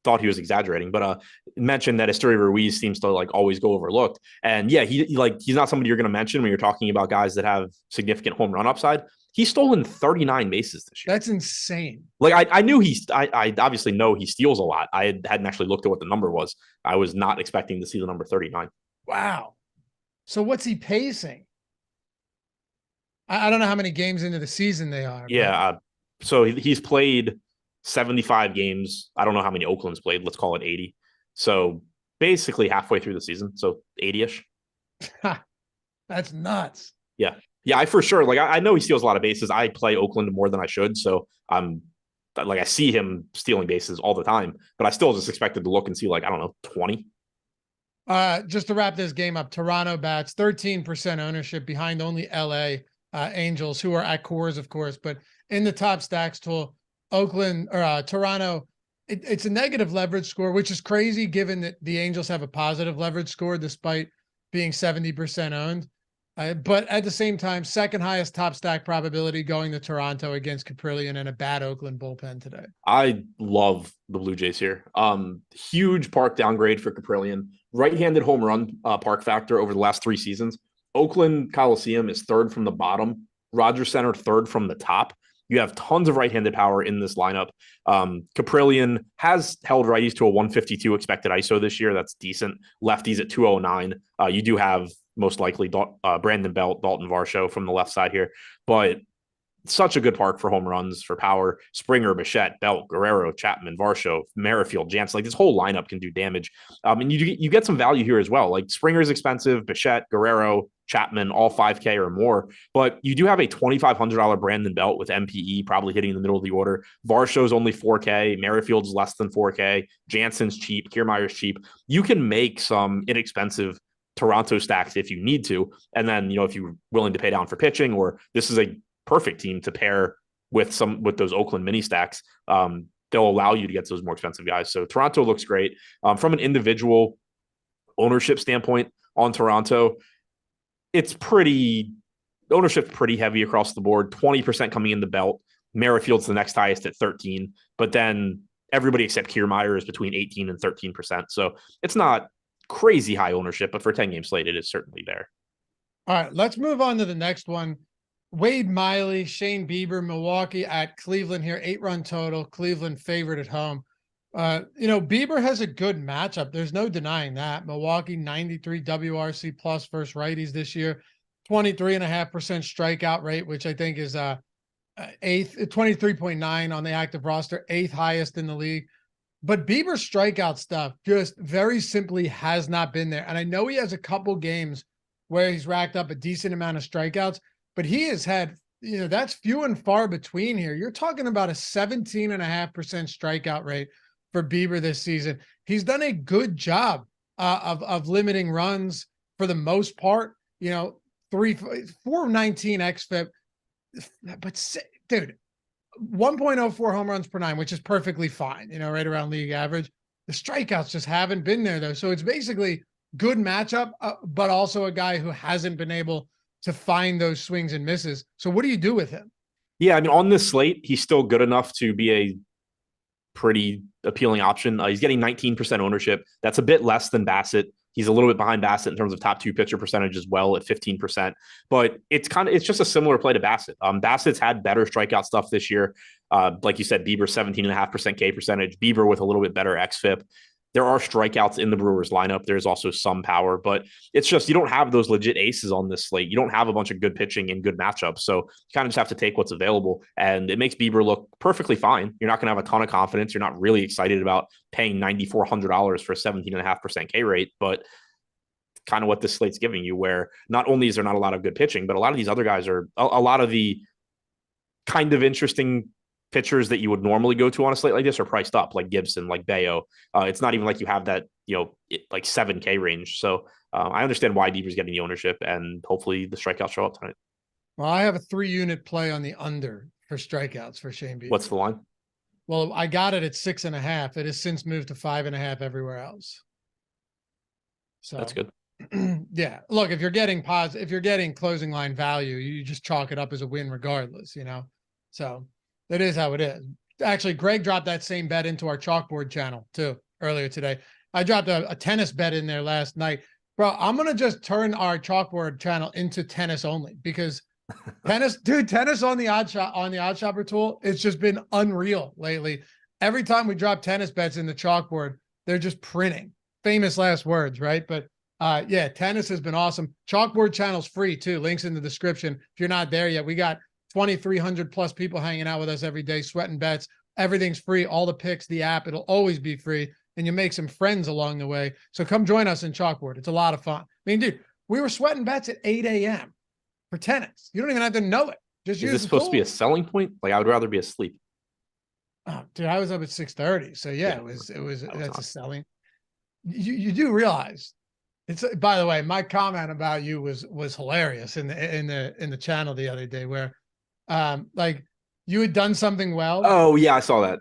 thought he was exaggerating, but mentioned that Estuary Ruiz seems to always go overlooked. And yeah, he's not somebody you're going to mention when you're talking about guys that have significant home run upside. He's stolen 39 bases this year. That's insane. I knew I obviously know he steals a lot. I hadn't actually looked at what the number was. I was not expecting to see the number 39. Wow. So what's he pacing? I don't know how many games into the season they are. Yeah. So he's played 75 games. I don't know how many Oakland's played. Let's call it 80. So basically halfway through the season. So 80-ish. That's nuts. Yeah. Yeah, I for sure. I know he steals a lot of bases. I play Oakland more than I should. So I see him stealing bases all the time, but I still just expected to look and see 20. Just to wrap this game up, Toronto bats 13% ownership behind only LA Angels, who are at cores, of course, but in the top stacks tool, Toronto, it's a negative leverage score, which is crazy given that the Angels have a positive leverage score despite being 70% owned. But at the same time, second highest top stack probability going to Toronto against Caprillion and a bad Oakland bullpen today. I love the Blue Jays here. Huge park downgrade for Caprillion. Right-handed home run park factor over the last 3 seasons. Oakland Coliseum is third from the bottom. Rogers Center third from the top. You have tons of right-handed power in this lineup. Caprillion has held righties to a 152 expected ISO this year. That's decent. Lefties at 209. You do have most likely Brandon Belt, Dalton Varsho from the left side here, but such a good park for home runs, for power. Springer, Bichette, Belt, Guerrero, Chapman, Varsho, Merrifield, Jansen. This whole lineup can do damage. And you get some value here as well. Springer's expensive, Bichette, Guerrero, Chapman, all 5K or more. But you do have a $2,500 Brandon Belt with MPE probably hitting in the middle of the order. Varsho's only 4K. Merrifield's less than 4K. Jansen's cheap. Kiermaier's cheap. You can make some inexpensive Toronto stacks if you need to. And then, if you're willing to pay down for pitching, or this is a perfect team to pair with those Oakland mini stacks, they'll allow you to get those more expensive guys. So Toronto looks great. From an individual ownership standpoint on Toronto, ownership's pretty heavy across the board. 20% coming in the Belt. Merrifield's the next highest at 13, but then everybody except Kiermaier is between 18 and 13%. So it's not crazy high ownership, but for a 10-game slate, it is certainly there. All right, let's move on to the next one. Wade Miley, Shane Bieber, Milwaukee at Cleveland here, 8-run total. Cleveland favorite at home. Bieber has a good matchup. There's no denying that. Milwaukee, 93 WRC plus versus righties this year, 23.5% strikeout rate, which I think is eighth, 23.9 on the active roster, 8th highest in the league. But Bieber's strikeout stuff just very simply has not been there. And I know he has a couple games where he's racked up a decent amount of strikeouts, but he has had, that's few and far between here. You're talking about a 17.5% strikeout rate for Bieber this season. He's done a good job of limiting runs for the most part. 419 xFIP, but dude, 1.04 home runs per 9, which is perfectly fine, right around league average. The strikeouts just haven't been there though. So it's basically good matchup, but also a guy who hasn't been able to find those swings and misses. So what do you do with him? Yeah, on this slate, he's still good enough to be a pretty appealing option. He's getting 19% ownership. That's a bit less than Bassett. He's a little bit behind Bassett in terms of top 2 pitcher percentage as well at 15%. But it's just a similar play to Bassett. Bassett's had better strikeout stuff this year. Like you said, Bieber 17.5% K percentage. Bieber with a little bit better xFIP. There are strikeouts in the Brewers lineup. There's also some power, but it's just you don't have those legit aces on this slate. You don't have a bunch of good pitching and good matchups. So you kind of just have to take what's available. And it makes Bieber look perfectly fine. You're not going to have a ton of confidence. You're not really excited about paying $9,400 for a 17.5% K rate, but kind of what this slate's giving you, where not only is there not a lot of good pitching, but a lot of these other guys are a lot of the kind of interesting pitchers that you would normally go to on a slate like this are priced up, like Gibson, like Bayo. It's not even like you have that, like 7K range. So I understand why Bieber's getting the ownership, and hopefully the strikeouts show up tonight. Well, I have a 3-unit play on the under for strikeouts for Shane Bieber. What's the line? Well, I got it at 6.5. It has since moved to 5.5 everywhere else. So that's good. Yeah. Look, if you're getting closing line value, you just chalk it up as a win regardless, So that is how it is. Actually, Greg dropped that same bet into our chalkboard channel too earlier today. I dropped a tennis bet in there last night. Bro, I'm going to just turn our chalkboard channel into tennis only, because tennis on the odd shopper tool, it's just been unreal lately. Every time we drop tennis bets in the chalkboard, they're just printing. Famous last words, right? But yeah, tennis has been awesome. Chalkboard channel's free too. Links in the description. If you're not there yet, we got 2,300 plus people hanging out with us every day, sweating bets. Everything's free. All the picks, the app, it'll always be free. And you make some friends along the way. So come join us in Chalkboard. It's a lot of fun. I mean, dude, we were sweating bets at 8 a.m. for tennis. You don't even have to know it. Just Is this supposed to be a selling point? Like, I would rather be asleep. Oh, dude, I was up at 6:30. So yeah, that's a selling. You do realize it's, by the way, my comment about you was hilarious in the channel the other day, where like you had done something well. Oh yeah, I saw that.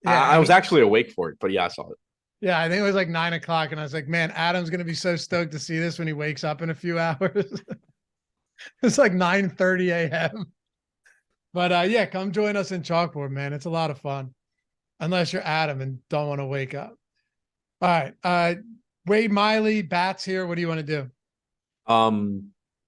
Yeah, I was mean, actually awake for it, but yeah, I saw it. Yeah, I think it was like 9 o'clock, and I was like, man, Adam's gonna be so stoked to see this when he wakes up in a few hours. It's like 9:30 a.m. But yeah, come join us in Chalkboard, man. It's a lot of fun. Unless you're Adam and don't want to wake up. All right. Wade Miley, bats here. What do you want to do?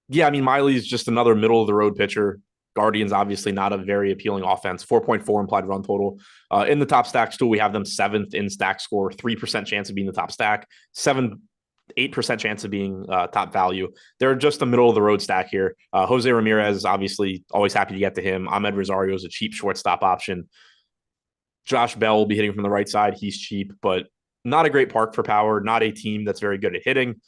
Yeah, I mean, Miley's just another middle of the road pitcher. Guardians, obviously not a very appealing offense. 4.4 implied run total. In the top stack stool, we have them 7th in stack score, 3% chance of being the top stack, 8% chance of being top value. They're just a middle of the road stack here. Jose Ramirez, obviously, always happy to get to him. Ahmed Rosario is a cheap shortstop option. Josh Bell will be hitting from the right side. He's cheap, but not a great park for power. Not a team that's very good at hitting.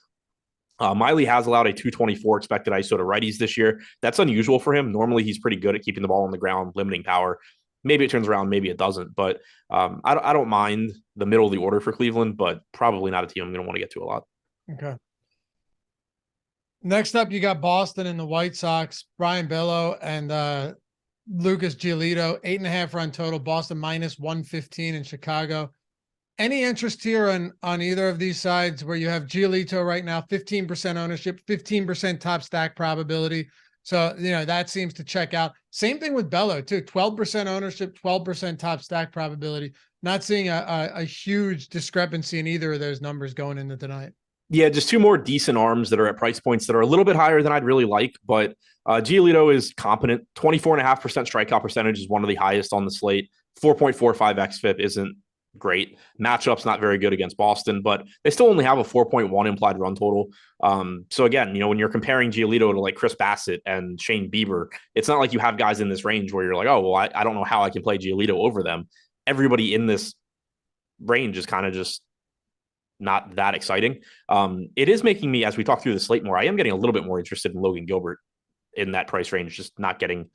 Miley has allowed a 224 expected ISO to righties this year. That's unusual for him. Normally, he's pretty good at keeping the ball on the ground, limiting power. Maybe it turns around, maybe it doesn't. But I don't mind the middle of the order for Cleveland, but probably not a team I'm going to want to get to a lot. Okay. Next up, you got Boston and the White Sox. Brian Bello and Lucas Giolito, 8.5 run total. Boston minus 115 in Chicago. Any interest here on either of these sides, where you have Giolito right now, 15% ownership, 15% top stack probability. So, that seems to check out. Same thing with Bello too, 12% ownership, 12% top stack probability. Not seeing a huge discrepancy in either of those numbers going into tonight. Yeah, just two more decent arms that are at price points that are a little bit higher than I'd really like, but Giolito is competent. 24.5% strikeout percentage is one of the highest on the slate. 4.45 xFIP isn't great. Matchup's not very good against Boston, but they still only have a 4.1 implied run total. So again, when you're comparing Giolito to like Chris Bassett and Shane Bieber, it's not like you have guys in this range where you're like, oh, well, I don't know how I can play Giolito over them. Everybody in this range is kind of just not that exciting. It is making me, as we talk through the slate more, I am getting a little bit more interested in Logan Gilbert in that price range, just not getting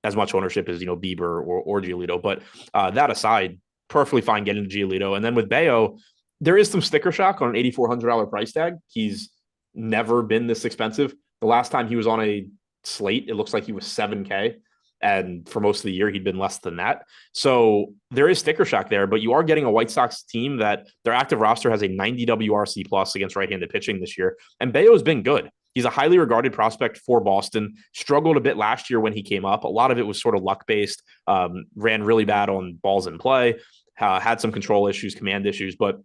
as much ownership as, Bieber or Giolito. But that aside, perfectly fine getting to Giolito. And then with Bayo, there is some sticker shock on an $8,400 price tag. He's never been this expensive. The last time he was on a slate, it looks like he was 7K. And for most of the year, he'd been less than that. So there is sticker shock there, but you are getting a White Sox team that their active roster has a 90 WRC plus against right-handed pitching this year. And Bayo's been good. He's a highly regarded prospect for Boston. Struggled a bit last year when he came up. A lot of it was sort of luck-based. Ran really bad on balls in play. Had some control issues, command issues, but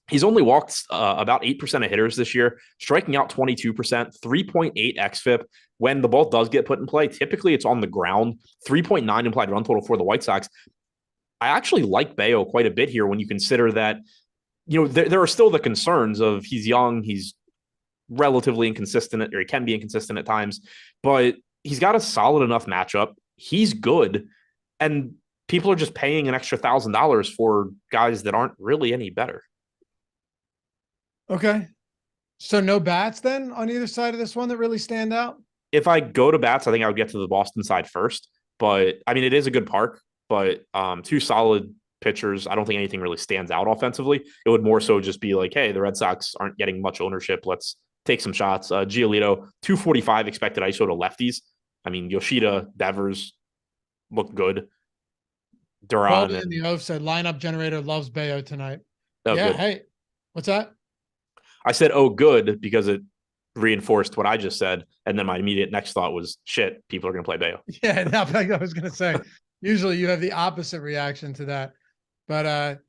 he's only walked about 8% of hitters this year, striking out 22%, 3.8 xFIP. When the ball does get put in play, typically it's on the ground, 3.9 implied run total for the White Sox. I actually like Bayo quite a bit here when you consider that there are still the concerns of he's young, he's relatively inconsistent, or he can be inconsistent at times, but he's got a solid enough matchup. He's good. And people are just paying an extra $1,000 for guys that aren't really any better. Okay. So no bats then on either side of this one that really stand out? If I go to bats, I think I would get to the Boston side first. But I mean, it is a good park, but two solid pitchers. I don't think anything really stands out offensively. It would more so just be like, hey, the Red Sox aren't getting much ownership. Let's take some shots. Giolito, 245 expected ISO to lefties. I mean, Yoshida, Devers look good. Duran in the Ove said lineup generator loves Bayo tonight. Oh, yeah. Good. Hey, what's that? I said, oh, good, because it reinforced what I just said. And then my immediate next thought was, shit, people are going to play Bayo. Yeah, like I was going to say, usually you have the opposite reaction to that. But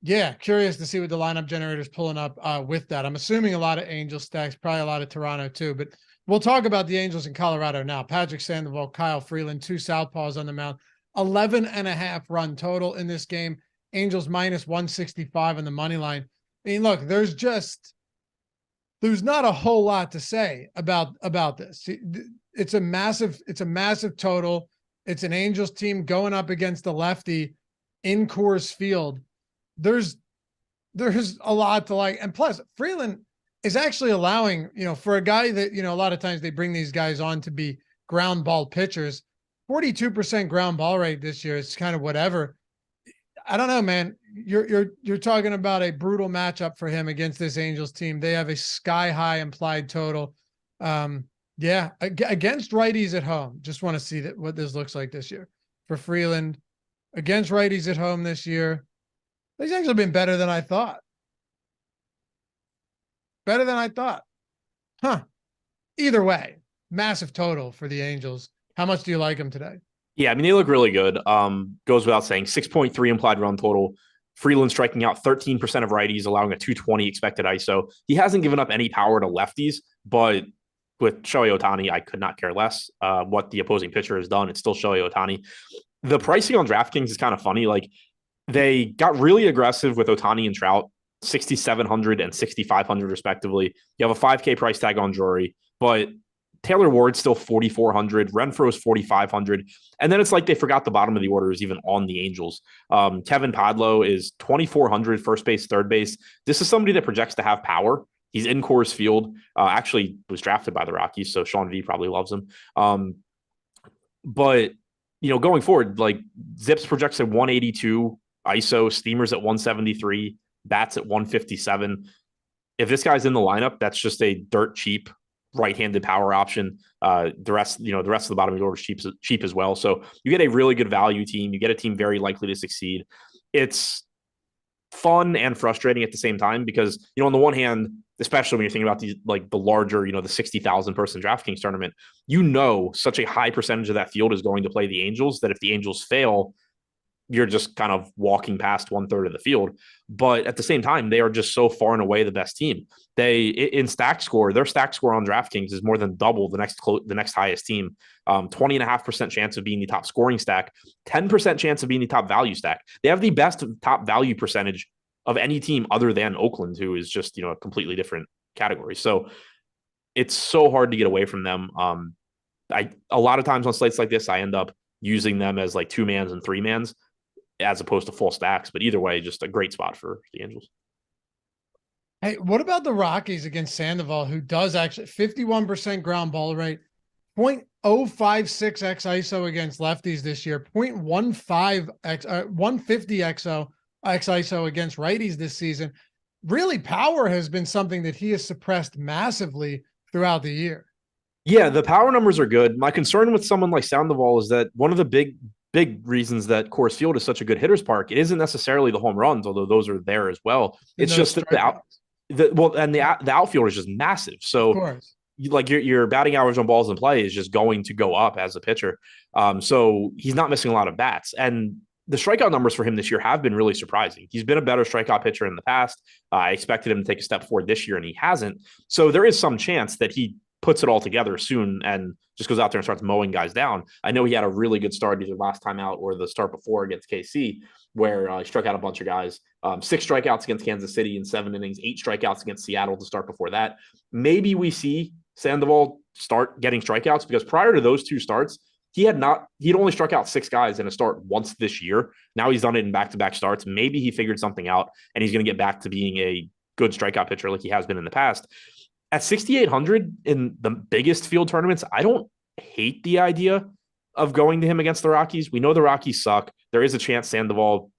yeah, curious to see what the lineup generator's pulling up with that. I'm assuming a lot of Angel stacks, probably a lot of Toronto too, but we'll talk about the Angels in Colorado now. Patrick Sandoval, Kyle Freeland, 2 southpaws on the mound, 11.5 run total in this game. Angels minus 165 on the money line. I mean, look, there's not a whole lot to say about this. It's a massive total. It's an Angels team going up against the lefty in Coors Field. There's a lot to like. And plus, Freeland is actually allowing, for a guy that, a lot of times they bring these guys on to be ground ball pitchers, 42% ground ball rate this year. It's kind of whatever. I don't know, man. You're talking about a brutal matchup for him against this Angels team. They have a sky high implied total. Yeah, against righties at home. Just want to see what this looks like this year for Freeland against righties at home this year. He's actually been better than I thought. Better than I thought. Huh. Either way, massive total for the Angels. How much do you like him today? Yeah, I mean, they look really good. Goes without saying, 6.3 implied run total. Freeland striking out 13% of righties, allowing a 220 expected ISO. He hasn't given up any power to lefties, but with Shohei Ohtani, I could not care less what the opposing pitcher has done. It's still Shohei Ohtani. The pricing on DraftKings is kind of funny. Like, they got really aggressive with Ohtani and Trout, 6,700 and 6,500 respectively. You have a 5K price tag on Drury, but Taylor Ward's still 4,400. Renfroe's 4,500. And then it's like they forgot the bottom of the order is even on the Angels. Kevin Podlow is 2,400, first base, third base. This is somebody that projects to have power. He's in Coors Field. Actually was drafted by the Rockies, so Sean V probably loves him. But, going forward, like Zips projects at 182, ISO, Steamers at 173, Bats at 157. If this guy's in the lineup, that's just a dirt cheap right-handed power option. The rest of the bottom of the order is cheap as well. So you get a really good value team. You get a team very likely to succeed. It's fun and frustrating at the same time because, on the one hand, especially when you're thinking about the larger, the 60,000 person DraftKings tournament, such a high percentage of that field is going to play the Angels that if the Angels fail, you're just kind of walking past 1/3 of the field. But at the same time, they are just so far and away the best team. In stack score, their stack score on DraftKings is more than double the next highest team. 20.5% chance of being the top scoring stack, 10% chance of being the top value stack. They have the best top value percentage of any team other than Oakland, who is just, a completely different category. So it's so hard to get away from them. A lot of times on slates like this, I end up using them as like 2-mans and 3-mans as opposed to full stacks. But either way, just a great spot for the Angels. Hey, what about the Rockies against Sandoval, who does actually 51% ground ball rate, 0.056 x ISO against lefties this year, 0.15 x 150 x ISO against righties this season. Really, power has been something that he has suppressed massively throughout the year. Yeah, the power numbers are good. My concern with someone like Sandoval is that one of the big reasons that Coors Field is such a good hitter's park, it isn't necessarily the home runs, although those are there as well. It's just that the outfield is just massive. So your batting average on balls in play is just going to go up as a pitcher. So he's not missing a lot of bats. And the strikeout numbers for him this year have been really surprising. He's been a better strikeout pitcher in the past. I expected him to take a step forward this year, and he hasn't. So there is some chance that he puts it all together soon and just goes out there and starts mowing guys down. I know he had a really good start either last time out or the start before against KC, where he struck out a bunch of guys. 6 strikeouts against Kansas City in 7 innings, 8 strikeouts against Seattle to start before that. Maybe we see Sandoval start getting strikeouts, because prior to those 2 starts, he'd only struck out 6 guys in a start once this year. Now he's done it in back-to-back starts. Maybe he figured something out and he's going to get back to being a good strikeout pitcher like he has been in the past. At 6,800 in the biggest field tournaments, I don't hate the idea of going to him against the Rockies. We know the Rockies suck. There is a chance Sandoval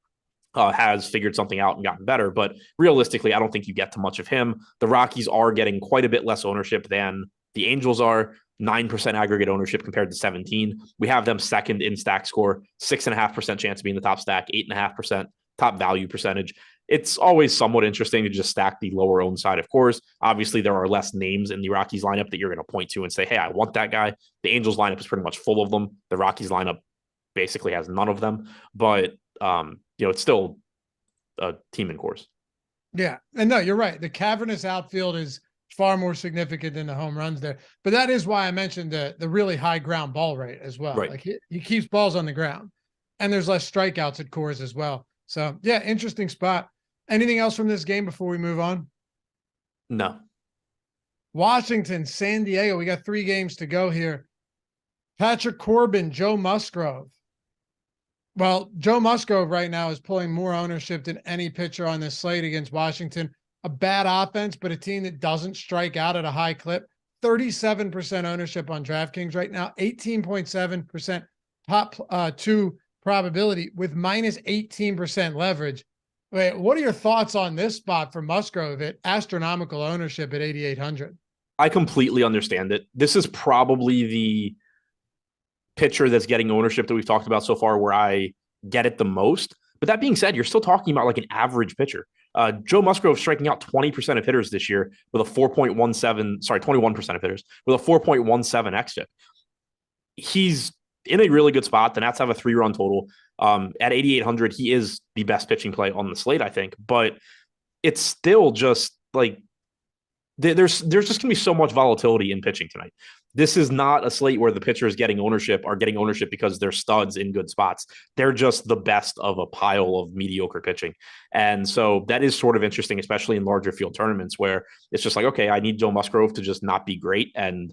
has figured something out and gotten better, but realistically, I don't think you get to much of him. The Rockies are getting quite a bit less ownership than the Angels are. 9% aggregate ownership compared to 17. We have them second in stack score, 6.5% chance of being the top stack, 8.5% top value percentage. It's always somewhat interesting to just stack the lower owned side, of course. Obviously, there are less names in the Rockies lineup that you're going to point to and say, hey, I want that guy. The Angels lineup is pretty much full of them. The Rockies lineup basically has none of them, but it's still a team in course. Yeah. And no, you're right. The cavernous outfield is far more significant than the home runs there. But that is why I mentioned the really high ground ball rate as well. Right. Like he keeps balls on the ground, and there's less strikeouts at Coors as well. So yeah, interesting spot. Anything else from this game before we move on? No. Washington, San Diego. We got 3 games to go here. Patrick Corbin, Joe Musgrove. Well, Joe Musgrove right now is pulling more ownership than any pitcher on this slate against Washington. A bad offense, but a team that doesn't strike out at a high clip. 37% ownership on DraftKings right now, 18.7% top 2 probability with minus 18% leverage. Wait, what are your thoughts on this spot for Musgrove at astronomical ownership at 8,800? I completely understand it. This is probably the pitcher that's getting ownership that we've talked about so far where I get it the most. But that being said, you're still talking about like an average pitcher. Joe Musgrove striking out 20% of hitters this year with a 21% of hitters with a 4.17 xFIP. He's in a really good spot. The Nats have a 3-run total. At 8,800, he is the best pitching play on the slate, I think. But it's still just like there's just going to be so much volatility in pitching tonight. This is not a slate where the pitchers getting ownership because they're studs in good spots. They're just the best of a pile of mediocre pitching. And so that is sort of interesting, especially in larger field tournaments where it's just like, okay, I need Joe Musgrove to just not be great. And,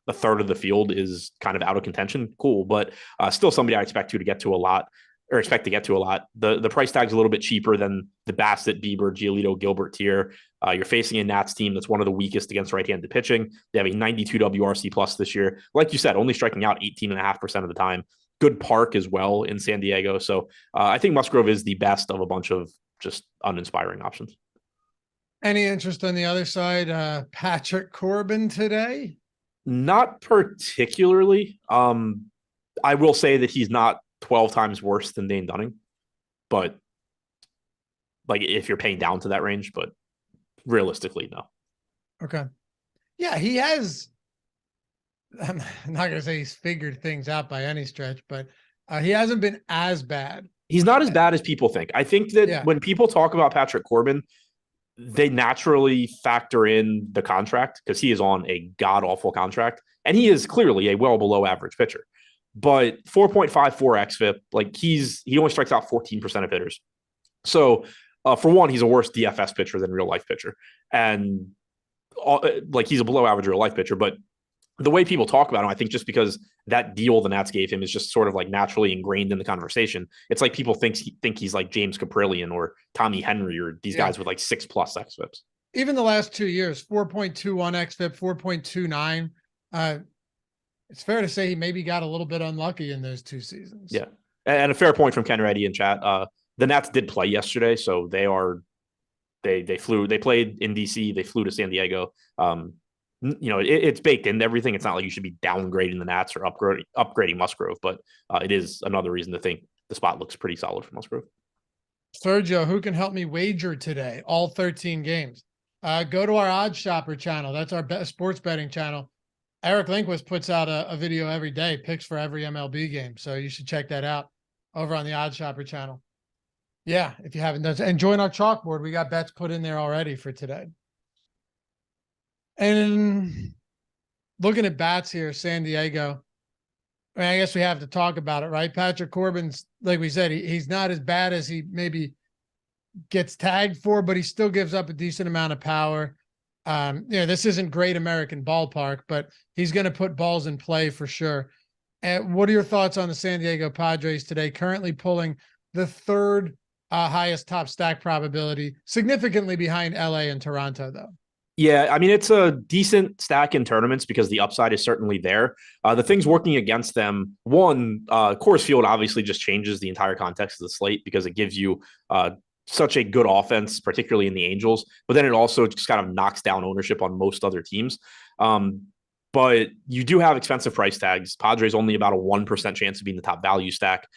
a third of the field is kind of out of contention. Cool. But still somebody I expect to get to a lot. The price tag's a little bit cheaper than the Bassett, Bieber, Giolito, Gilbert tier. You're facing a Nats team that's one of the weakest against right-handed pitching. They have a 92 WRC plus this year. Like you said, only striking out 18.5% of the time. Good park as well in San Diego. So I think Musgrove is the best of a bunch of just uninspiring options. Any interest on the other side? Patrick Corbin today? Not particularly. I will say that he's not 12 times worse than Dane Dunning, but like if you're paying down to that range, but realistically, no. Okay. Yeah, he has, I'm not going to say he's figured things out by any stretch, but he hasn't been as bad. He's not as bad as people think. I think that when people talk about Patrick Corbin, they naturally factor in the contract because he is on a god-awful contract, and he is clearly a well below average pitcher. But 4.54 xFIP, like he only strikes out 14% of hitters. So for one, he's a worse DFS pitcher than real life pitcher. And like he's a below average real life pitcher, but the way people talk about him, I think just because that deal the Nats gave him is just sort of like naturally ingrained in the conversation. It's like people think he's like James Caprillion or Tommy Henry or these guys with like 6+ xFIPs. Even the last 2 years, 4.21 xFIP, 4.29. It's fair to say he maybe got a little bit unlucky in those 2 seasons. Yeah. And a fair point from Ken Reddy in chat. The Nats did play yesterday, so they played in DC, they flew to San Diego. It's baked into everything. It's not like you should be downgrading the Nats or upgrading Musgrove, but it is another reason to think the spot looks pretty solid for Musgrove. Sergio, who can help me wager today? All 13 games. Go to our Odds Shopper channel. That's our best sports betting channel. Eric Lindquist puts out a video every day, picks for every MLB game. So you should check that out over on the Odds Shopper channel. Yeah, if you haven't done so. And join our chalkboard. We got bets put in there already for today. And looking at bats here, San Diego. I mean, I guess we have to talk about it, right? Patrick Corbin's, like we said, he's not as bad as he maybe gets tagged for, but he still gives up a decent amount of power. This isn't great American ballpark, but he's going to put balls in play for sure. And what are your thoughts on the San Diego Padres today? Currently pulling the third highest top stack probability, significantly behind LA and Toronto, though. Yeah, I mean, it's a decent stack in tournaments because the upside is certainly there. The things working against them, one, Coors Field obviously just changes the entire context of the slate because it gives you such a good offense, particularly in the Angels, but then it also just kind of knocks down ownership on most other teams. But you do have expensive price tags. Padres only about a 1% chance of being the top value stack.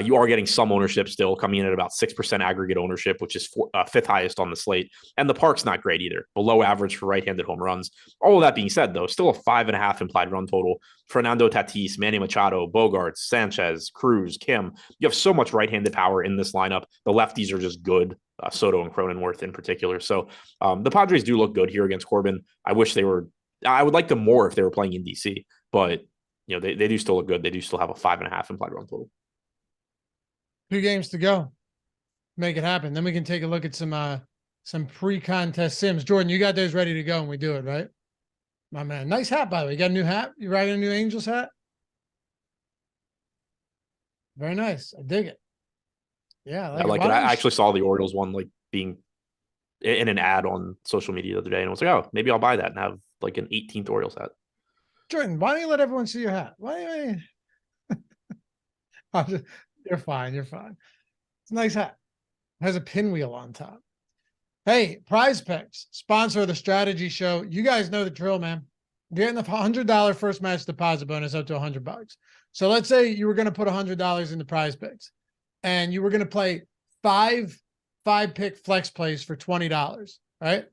You are getting some ownership still, coming in at about 6% aggregate ownership, which is fifth highest on the slate. And the park's not great either, below average for right-handed home runs. All of that being said, though, still a 5.5 implied run total. Fernando Tatis, Manny Machado, Bogarts, Sanchez, Cruz, Kim. You have so much right-handed power in this lineup. The lefties are just good, Soto and Cronenworth in particular. So the Padres do look good here against Corbin. I would like them more if they were playing in DC, but they do still look good. They do still have a 5.5 implied run total. 2 games to go. Make it happen. Then we can take a look at some pre-contest sims. Jordan, you got those ready to go and we do it, right? My man. Nice hat, by the way. You got a new hat? You riding a new Angels hat? Very nice. I dig it. Yeah, I like it. I actually saw the Orioles one being in an ad on social media the other day, and I was like, oh, maybe I'll buy that and have an 18th Orioles hat. Jordan, why don't you let everyone see your hat? You're fine. You're fine. It's a nice hat. It has a pinwheel on top. Hey, Prize Picks, sponsor of the strategy show. You guys know the drill, man. You're getting the $100 first match deposit bonus up to $100. So let's say you were going to put $100 into Prize Picks and you were going to play five pick flex plays for $20, right?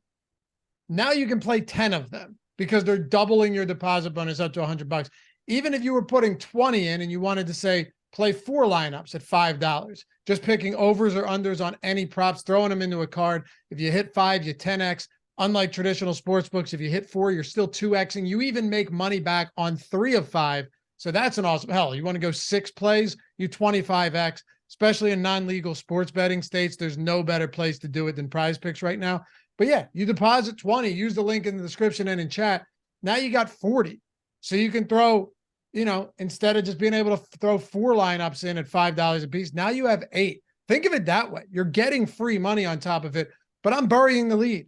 Now you can play 10 of them because they're doubling your deposit bonus up to $100. Even if you were putting 20 in and you wanted to say, play 4 lineups at $5, just picking overs or unders on any props, throwing them into a card. If you hit 5, you 10x. Unlike traditional sports books, if you hit 4, you're still 2xing. You even make money back on 3 of 5. So that's an awesome, hell, you want to go 6 plays, you 25x, especially in non-legal sports betting states. There's no better place to do it than Prize Picks right now. But yeah, you deposit 20, use the link in the description and in chat. Now you got 40. So you can throw, instead of just being able to throw 4 lineups in at $5 a piece, now you have 8. Think of it that way. You're getting free money on top of it, but I'm burying the lead.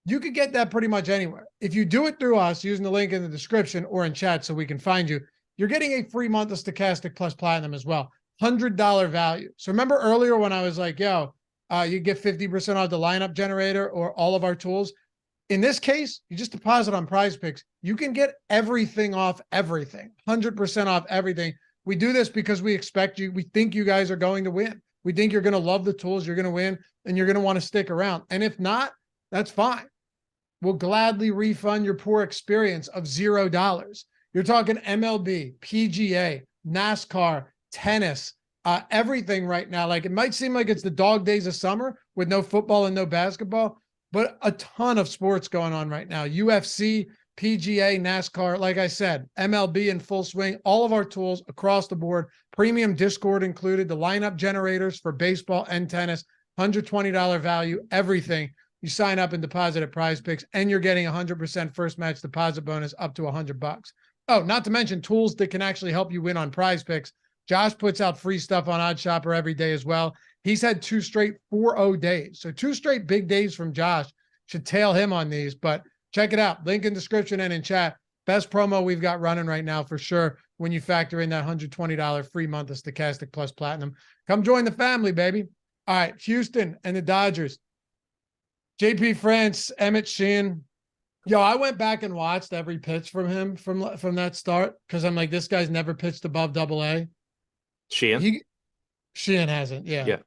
You could get that pretty much anywhere. If you do it through us using the link in the description or in chat so we can find you, you're getting a free month of Stochastic Plus Platinum as well. $100 value. So remember earlier when I was like, yo, you get 50% off the lineup generator or all of our tools. In this case, you just deposit on Prize Picks. You can get everything off everything, 100% off everything. We do this because we expect you. We think you guys are going to win. We think you're going to love the tools. You're going to win and you're going to want to stick around. And if not, that's fine. We'll gladly refund your poor experience of $0. You're talking MLB, PGA, NASCAR, tennis, everything right now. It might seem like it's the dog days of summer with no football and no basketball, but a ton of sports going on right now. UFC, PGA, NASCAR, like I said, MLB in full swing, all of our tools across the board, premium Discord included, the lineup generators for baseball and tennis, $120 value, everything. You sign up and deposit at Prize Picks, and you're getting 100% first match deposit bonus up to $100. Oh, not to mention tools that can actually help you win on Prize Picks. Josh puts out free stuff on OddsShopper every day as well. He's had 2 straight 4-0 days. So 2 straight big days from Josh. Should tail him on these, but check it out. Link in description and in chat. Best promo we've got running right now for sure when you factor in that $120 free month of Stochastic Plus Platinum. Come join the family, baby. All right, Houston and the Dodgers. JP France, Emmett Sheehan. Yo, I went back and watched every pitch from him from that start because I'm like, this guy's never pitched above AA. Sheehan hasn't, yeah. Yeah.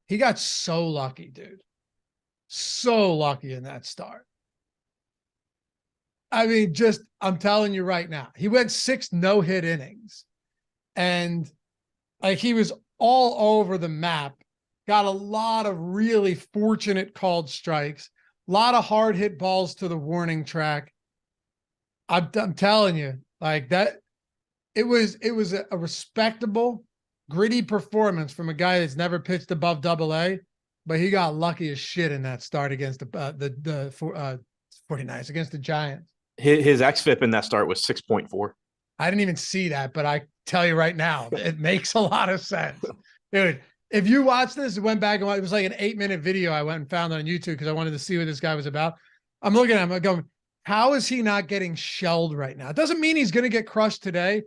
He got so lucky, dude. So lucky in that start. I mean, I'm telling you right now, he went 6 no-hit innings. And he was all over the map. Got a lot of really fortunate called strikes. A lot of hard hit balls to the warning track. I'm telling you, like that. It was a respectable, gritty performance from a guy that's never pitched above AA, but he got lucky as shit in that start against the 49ers, against the Giants. His xFIP in that start was 6.4. I didn't even see that, but I tell you right now, it makes a lot of sense. Dude, if you watch this, it went back and it was like an 8-minute video I went and found on YouTube because I wanted to see what this guy was about. I'm looking at him, I'm going, how is he not getting shelled right now? It doesn't mean he's going to get crushed today,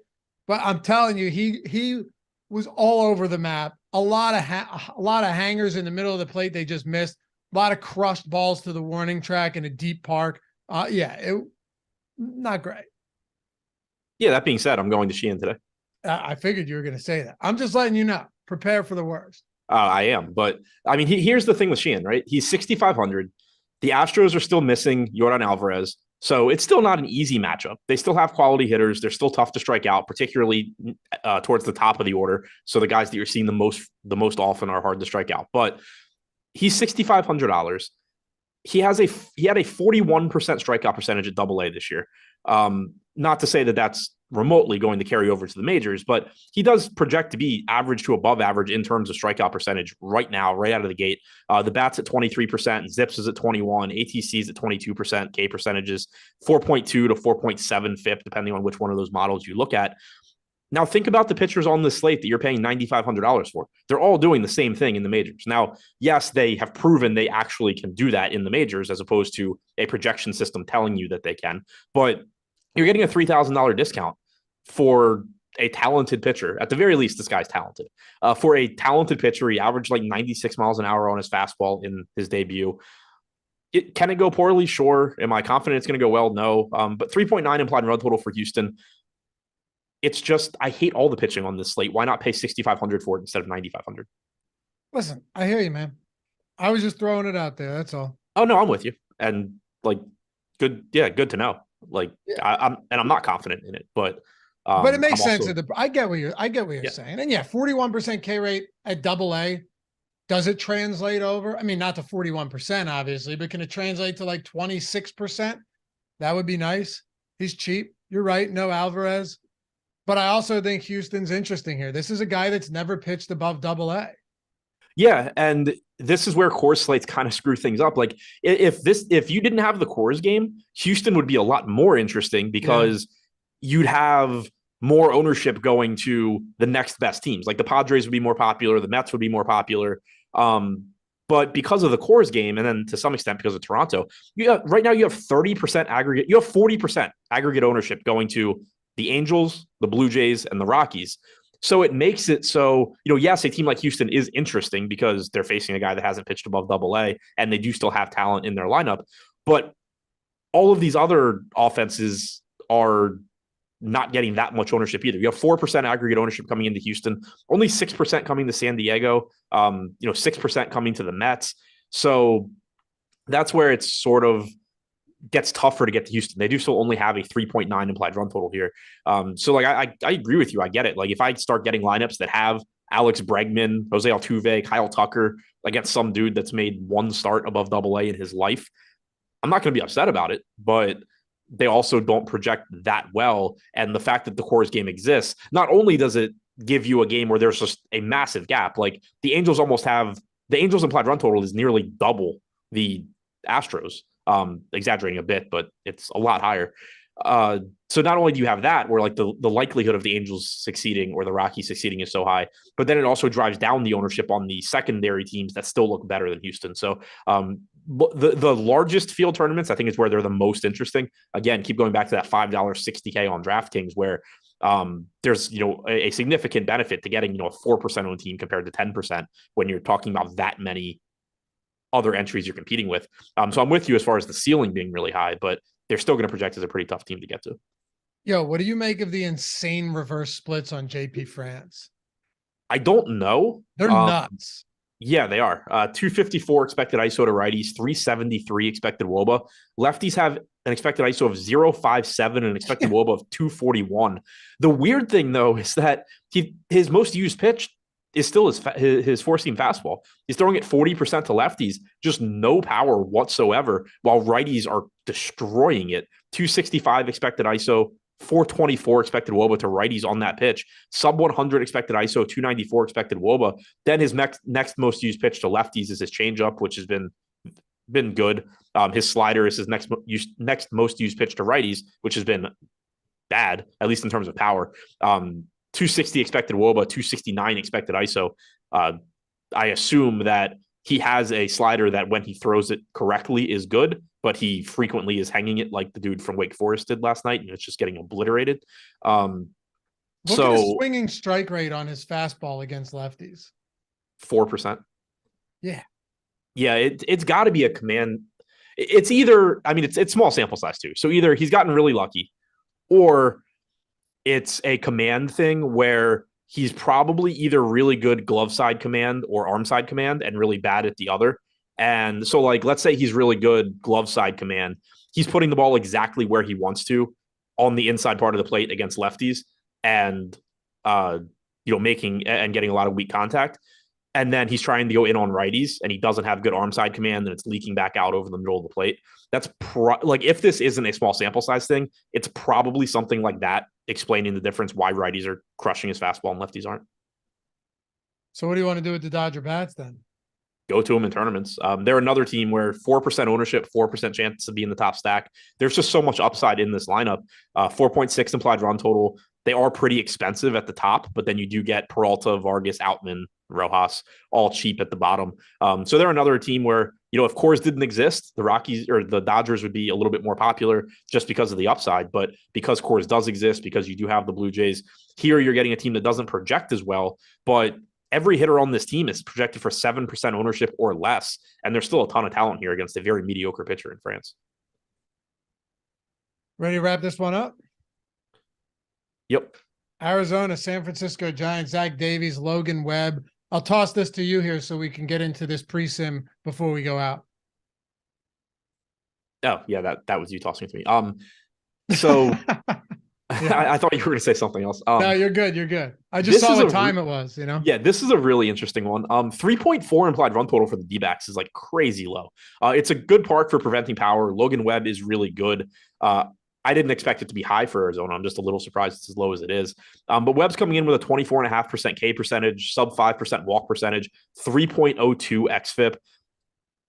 but I'm telling you, he was all over the map. A lot of hangers in the middle of the plate they just missed. A lot of crushed balls to the warning track in a deep park. Not great. Yeah, that being said, I'm going to Sheehan today. I figured you were going to say that. I'm just letting you know. Prepare for the worst. I am, but I mean, here's the thing with Sheehan, right? He's 6,500. The Astros are still missing Yordan Alvarez, so it's still not an easy matchup. They still have quality hitters. They're still tough to strike out, particularly towards the top of the order. So the guys that you're seeing the most often are hard to strike out. But he's $6,500. He had a 41% strikeout percentage at AA this year. Not to say that that's remotely going to carry over to the majors, but he does project to be average to above average in terms of strikeout percentage right now, right out of the gate. The bat's at 23%, Zips is at 21, ATC is at 22%, K percentages 4.2 to 4.7 FIP, depending on which one of those models you look at. Now, think about the pitchers on this slate that you're paying $9,500 for. They're all doing the same thing in the majors. Now, yes, they have proven they actually can do that in the majors as opposed to a projection system telling you that they can. But you're getting a $3,000 discount for a talented pitcher. At the very least, this guy's talented. For a talented pitcher, he averaged like 96 miles an hour on his fastball in his debut. Can it go poorly? Sure. Am I confident it's going to go well? No. But 3.9 implied run total for Houston. It's just, I hate all the pitching on this slate. Why not pay $6,500 for it instead of $9,500? Listen, I hear you, man. I was just throwing it out there. That's all. Oh no, I'm with you. And like, good to know. Like, yeah. I'm not confident in it, but it makes sense. I get what you're saying. And 41% K rate at AA. Does it translate over? I mean, not to 41%, obviously, but can it translate to like 26%? That would be nice. He's cheap. You're right. No Alvarez. But I also think Houston's interesting here. This is a guy that's never pitched above AA. Yeah, and this is where Coors slates kind of screw things up. Like if you didn't have the Coors game, Houston would be a lot more interesting because you'd have more ownership going to the next best teams. Like the Padres would be more popular, the Mets would be more popular. But because of the Coors game, and then to some extent because of Toronto, right now you have 30% aggregate. You have 40% aggregate ownership going to the Angels, the Blue Jays, and the Rockies. So it makes it so, yes, a team like Houston is interesting because they're facing a guy that hasn't pitched above AA, and they do still have talent in their lineup. But all of these other offenses are not getting that much ownership either. You have 4% aggregate ownership coming into Houston, only 6% coming to San Diego, 6% coming to the Mets. So that's where it's sort of gets tougher to get to Houston. They do still only have a 3.9 implied run total here. So like I agree with you. I get it. Like if I start getting lineups that have Alex Bregman, Jose Altuve, Kyle Tucker against some dude that's made one start above AA in his life, I'm not going to be upset about it, but they also don't project that well. And the fact that the Coors game exists, not only does it give you a game where there's just a massive gap, like the Angels implied run total is nearly double the Astros. Exaggerating a bit, but it's a lot higher. So not only do you have that, where like the likelihood of the Angels succeeding or the Rockies succeeding is so high, but then it also drives down the ownership on the secondary teams that still look better than Houston. So the largest field tournaments, I think, is where they're the most interesting. Again, keep going back to that $5 $60K on DraftKings, where there's a significant benefit to getting a 4% owned team compared to 10% when you're talking about that many other entries you're competing with. So I'm with you as far as the ceiling being really high, but they're still going to project as a pretty tough team to get to. Yo, what do you make of the insane reverse splits on JP France? I don't know. They're nuts. Yeah, they are. 254 expected ISO to righties, 373 expected WOBA. Lefties have an expected ISO of 0.57 and an expected WOBA of 241. The weird thing, though, is that his most used pitch is still his four-seam fastball. He's throwing it 40% to lefties, just no power whatsoever, while righties are destroying it. 265 expected ISO, 424 expected WOBA to righties on that pitch, sub 100 expected ISO, 294 expected WOBA. Then his next most used pitch to lefties is his changeup, which has been good. His slider is his next most used pitch to righties, which has been bad, at least in terms of power. 260 expected WOBA, 269 expected ISO. I assume that he has a slider that when he throws it correctly is good, but he frequently is hanging it like the dude from Wake Forest did last night, and it's just getting obliterated. Look at his swinging strike rate on his fastball against lefties. 4%. Yeah. Yeah, it's got to be a command. It's either, I mean, it's small sample size too. So either he's gotten really lucky, or it's a command thing where he's probably either really good glove side command or arm side command and really bad at the other. And so, like, let's say he's really good glove side command. He's putting the ball exactly where he wants to on the inside part of the plate against lefties and, making and getting a lot of weak contact. And then he's trying to go in on righties and he doesn't have good arm side command and it's leaking back out over the middle of the plate. That's like, if this isn't a small sample size thing, it's probably something like that explaining the difference why righties are crushing his fastball and lefties aren't. So what do you want to do with the Dodger bats then? Go to them in tournaments. They're another team where 4% ownership, 4% chance to be in the top stack. There's just so much upside in this lineup. 4.6 implied run total. They are pretty expensive at the top, but then you do get Peralta, Vargas, Outman, Rojas, all cheap at the bottom. So they're another team where, if Coors didn't exist, the Rockies or the Dodgers would be a little bit more popular just because of the upside. But because Coors does exist, because you do have the Blue Jays, here you're getting a team that doesn't project as well, but every hitter on this team is projected for 7% ownership or less. And there's still a ton of talent here against a very mediocre pitcher in France. Ready to wrap this one up? Yep. Arizona, San Francisco Giants, Zach Davies, Logan Webb. I'll toss this to you here so we can get into this pre-sim before we go out. Oh, yeah, that was you tossing it to me. So I thought you were going to say something else. No, you're good. You're good. I just saw what time it was, Yeah, this is a really interesting one. 3.4 implied run total for the D-backs is like crazy low. It's a good park for preventing power. Logan Webb is really good. I didn't expect it to be high for Arizona. I'm just a little surprised it's as low as it is. But Webb's coming in with a 24.5% K percentage, sub 5% walk percentage, 3.02 xFIP.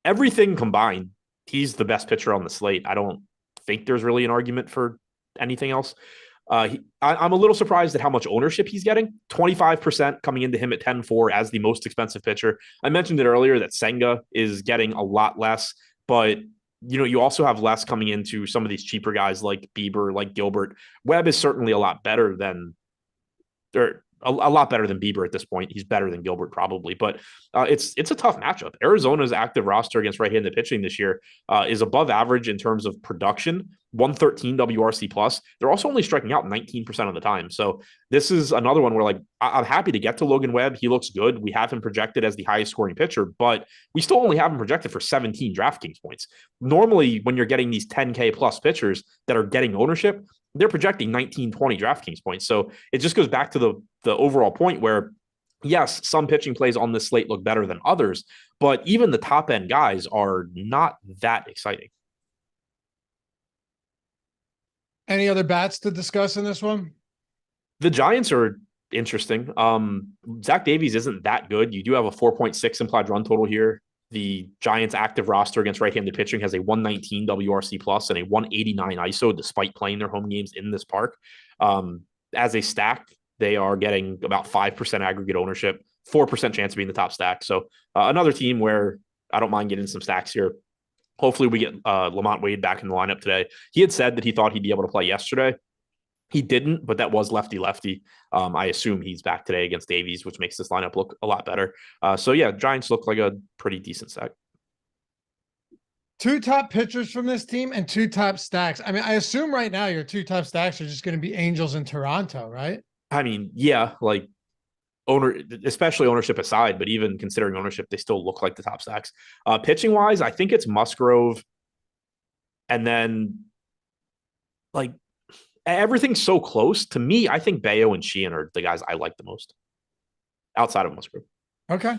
Everything combined, he's the best pitcher on the slate. I don't think there's really an argument for anything else. I'm a little surprised at how much ownership he's getting. 25% coming into him at 10-4 as the most expensive pitcher. I mentioned it earlier that Senga is getting a lot less, but you also have less coming into some of these cheaper guys like Bieber, like Gilbert. Webb is certainly a lot better than Bieber at this point. He's better than Gilbert probably, but it's a tough matchup. Arizona's active roster against right-handed pitching this year is above average in terms of production, 113 WRC plus. They're also only striking out 19% of the time. So this is another one where, like, I'm happy to get to Logan Webb. He looks good. We have him projected as the highest scoring pitcher, but we still only have him projected for 17 DraftKings points. Normally, when you're getting these 10K plus pitchers that are getting ownership, they're projecting 19, 20 DraftKings points. So it just goes back to the overall point where, yes, some pitching plays on this slate look better than others, but even the top end guys are not that exciting. Any other bats to discuss in this one? The Giants are interesting. Zach Davies isn't that good. You do have a 4.6 implied run total here. The Giants' active roster against right-handed pitching has a 119 WRC plus and a 189 ISO, despite playing their home games in this park. As a stack, they are getting about 5% aggregate ownership, 4% chance of being the top stack. So another team where I don't mind getting some stacks here. Hopefully we get Lamont Wade back in the lineup today. He had said that he thought he'd be able to play yesterday. He didn't, but that was lefty-lefty. I assume he's back today against Davies, which makes this lineup look a lot better. So yeah, Giants look like a pretty decent stack. Two top pitchers from this team and two top stacks. I mean, I assume right now your two top stacks are just going to be Angels and Toronto, right? I mean, yeah, like especially ownership aside, but even considering ownership, they still look like the top stacks. Pitching wise, I think it's Musgrove, and then like everything's so close to me. I think Bayo and Sheehan are the guys I like the most outside of Musgrove. Okay.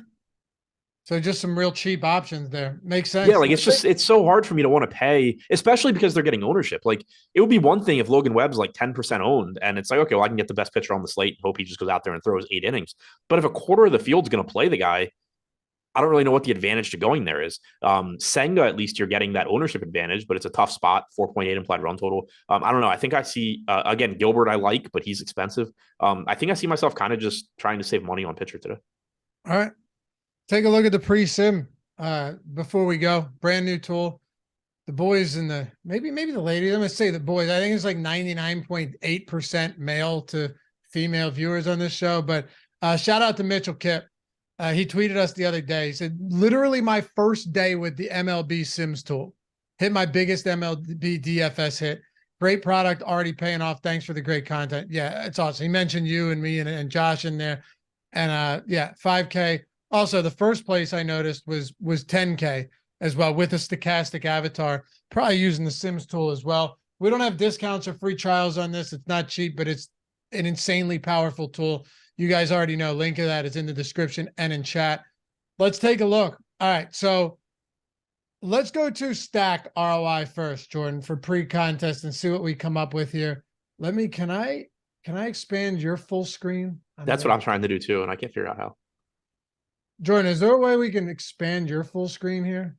So just some real cheap options there. Makes sense. Yeah, like it's so hard for me to want to pay, especially because they're getting ownership. Like it would be one thing if Logan Webb's like 10% owned, and it's like, okay, well, I can get the best pitcher on the slate and hope he just goes out there and throws 8 innings. But if a quarter of the field's going to play the guy, I don't really know what the advantage to going there is. Senga, at least you're getting that ownership advantage, but it's a tough spot, 4.8 implied run total. I don't know. I think I see, again, Gilbert I like, but he's expensive. I think I see myself kind of just trying to save money on pitcher today. All right. Take a look at the pre-sim before we go. Brand new tool. The boys and the maybe the ladies. I'm gonna say the boys. I think it's like 99.8% male to female viewers on this show. But shout out to Mitchell Kipp. He tweeted us the other day. He said, literally my first day with the MLB Sims tool. Hit my biggest MLB DFS hit. Great product, already paying off. Thanks for the great content. Yeah, it's awesome. He mentioned you and me and Josh in there. And yeah, 5K. Also, the first place I noticed was 10K as well with a stochastic avatar, probably using the Sims tool as well. We don't have discounts or free trials on this. It's not cheap, but it's an insanely powerful tool. You guys already know. Link of that is in the description and in chat. Let's take a look. All right, so let's go to Stack ROI first, Jordan, for pre-contest and see what we come up with here. Can I expand your full screen? That's what I'm trying to do too, and I can't figure out how. Jordan, is there a way we can expand your full screen here?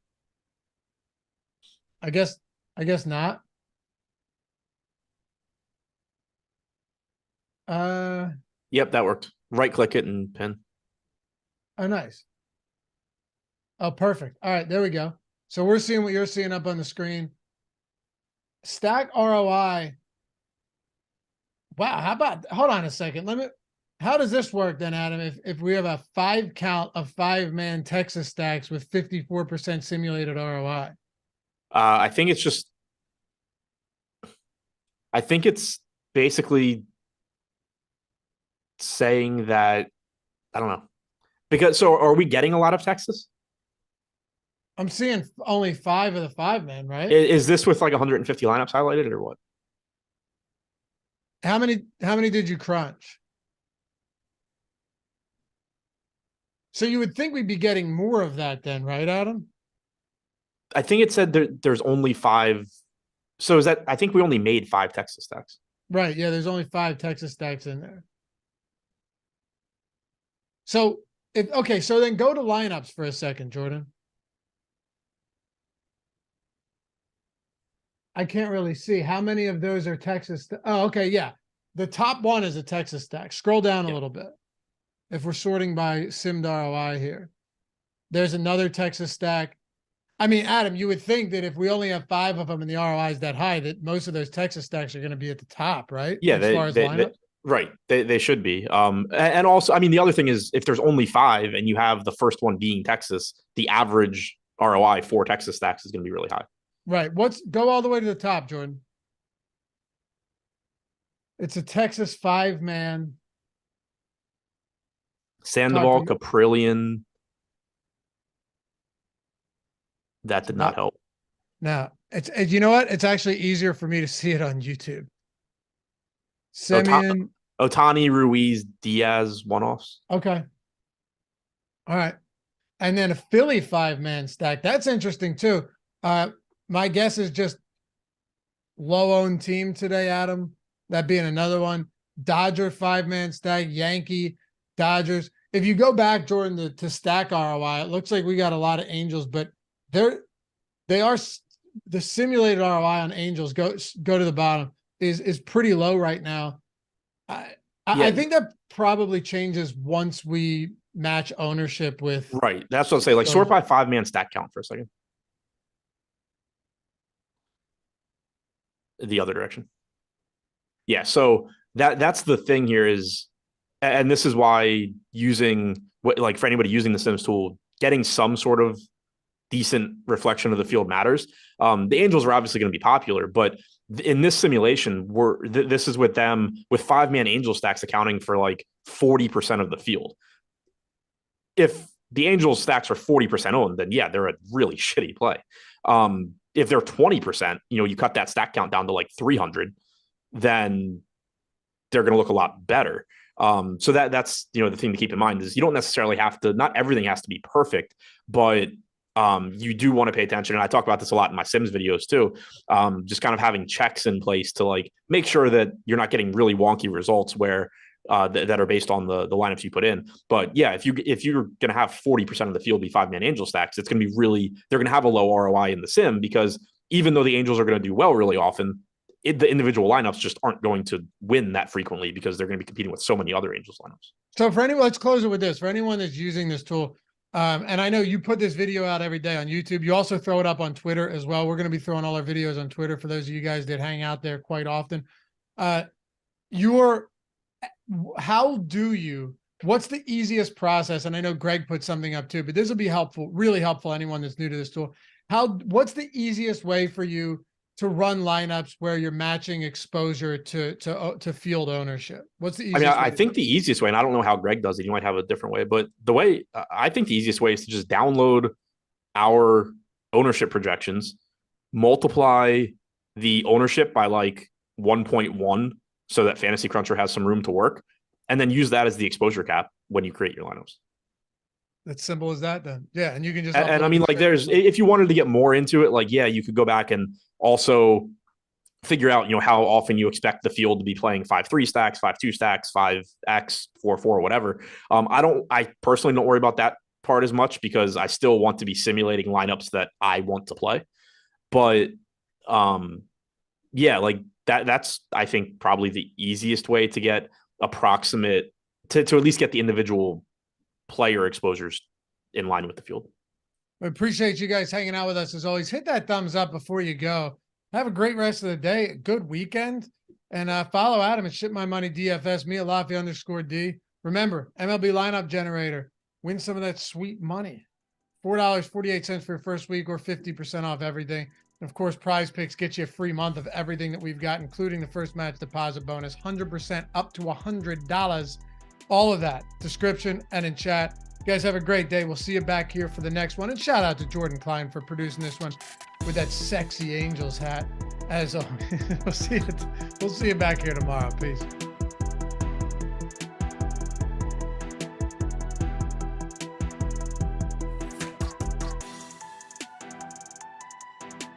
I guess not. Yep, that worked. Right click it and pin. Oh, nice. Oh, perfect. All right, there we go. So we're seeing what you're seeing up on the screen. Stack ROI. Wow, how about, hold on a second. How does this work then, Adam? If we have a 5 count of 5-man Texas stacks with 54% simulated ROI? I think it's basically saying that, I don't know. Because, so are we getting a lot of Texas? I'm seeing only 5 of the 5-man, right? Is this with like 150 lineups highlighted or what? How many did you crunch? So you would think we'd be getting more of that then, right, Adam? I think it said there's only 5. So is that, I think we only made 5 Texas stacks. Right. Yeah, there's only 5 Texas stacks in there. So so then go to lineups for a second, Jordan. I can't really see how many of those are Texas. Oh, okay. Yeah. The top one is a Texas stack. Scroll down a little bit. If we're sorting by simmed ROI here, there's another Texas stack. I mean, Adam, you would think that if we only have 5 of them and the ROI is that high, that most of those Texas stacks are going to be at the top, right? Yeah. As far as lineup. Right. They should be. And also, I mean, the other thing is if there's only 5 and you have the first one being Texas, the average ROI for Texas stacks is going to be really high. Right. Go all the way to the top, Jordan. It's a Texas 5-man. Sandoval, Caprillion. That did not help. No, it's you know what? It's actually easier for me to see it on YouTube. Semien, Ohtani, Ruiz, Diaz, one-offs. Okay. All right. And then a Philly 5-man stack. That's interesting too. My guess is just low-owned team today, Adam. That being another one. Dodger 5-man stack, Yankee, Dodgers. If you go back, Jordan, to stack ROI, it looks like we got a lot of Angels, but the simulated ROI on Angels, go to the bottom, is pretty low right now. I think that probably changes once we match ownership with. Right. That's what I'm saying. Like sort by 5-man stack count for a second. The other direction. Yeah. So that's the thing here is, and this is why like for anybody using the Sims tool, getting some sort of decent reflection of the field matters. The Angels are obviously going to be popular, but in this simulation, this is with them with 5-man Angel stacks accounting for like 40% of the field. If the Angels stacks are 40% owned, then yeah, they're a really shitty play. If they're 20%, you cut that stack count down to like 300, then they're going to look a lot better. So that's the thing to keep in mind is you don't necessarily have to. Not everything has to be perfect, but you do want to pay attention. And I talk about this a lot in my Sims videos too. Just kind of having checks in place to like make sure that you're not getting really wonky results where that are based on the lineups you put in. But yeah, if you're going to have 40% of the field be 5-man Angel stacks, it's going to be they're going to have a low ROI in the sim because even though the Angels are going to do well really often, the individual lineups just aren't going to win that frequently because they're going to be competing with so many other Angels lineups. So for anyone, let's close it with this. For anyone that's using this tool, and I know you put this video out every day on YouTube. You also throw it up on Twitter as well. We're going to be throwing all our videos on Twitter for those of you guys that hang out there quite often. What's the easiest process? And I know Greg put something up too, but this will be helpful, really helpful. Anyone that's new to this tool, what's the easiest way for you to run lineups where you're matching exposure to field ownership? What's the easiest? I think the easiest way, and I don't know how Greg does it. You might have a different way, but the way I think the easiest way is to just download our ownership projections, multiply the ownership by like 1.1 so that Fantasy Cruncher has some room to work, and then use that as the exposure cap when you create your lineups. It's simple as that then. Yeah. And you can just, and I mean, like if you wanted to get more into it, like, yeah, you could go back and also figure out, how often you expect the field to be playing 5-3 stacks, 5-2 stacks, 5x, 4-4, whatever. I personally don't worry about that part as much because I still want to be simulating lineups that I want to play. But yeah, like that's, I think, probably the easiest way to get approximate to at least get the individual player exposures in line with the field. I appreciate you guys hanging out with us as always. Hit that thumbs up before you go. Have a great rest of the day. Good weekend. And follow Adam at Ship My Money DFS, me at Laffy_D. Remember, MLB lineup generator. Win some of that sweet money. $4.48 for your first week or 50% off everything. And of course, Prize Picks get you a free month of everything that we've got, including the first match deposit bonus, 100% up to $100. All of that, description and in chat. You guys have a great day. We'll see you back here for the next one. And shout out to Jordan Klein for producing this one with that sexy Angels hat. As always, we'll see you back here tomorrow. Peace.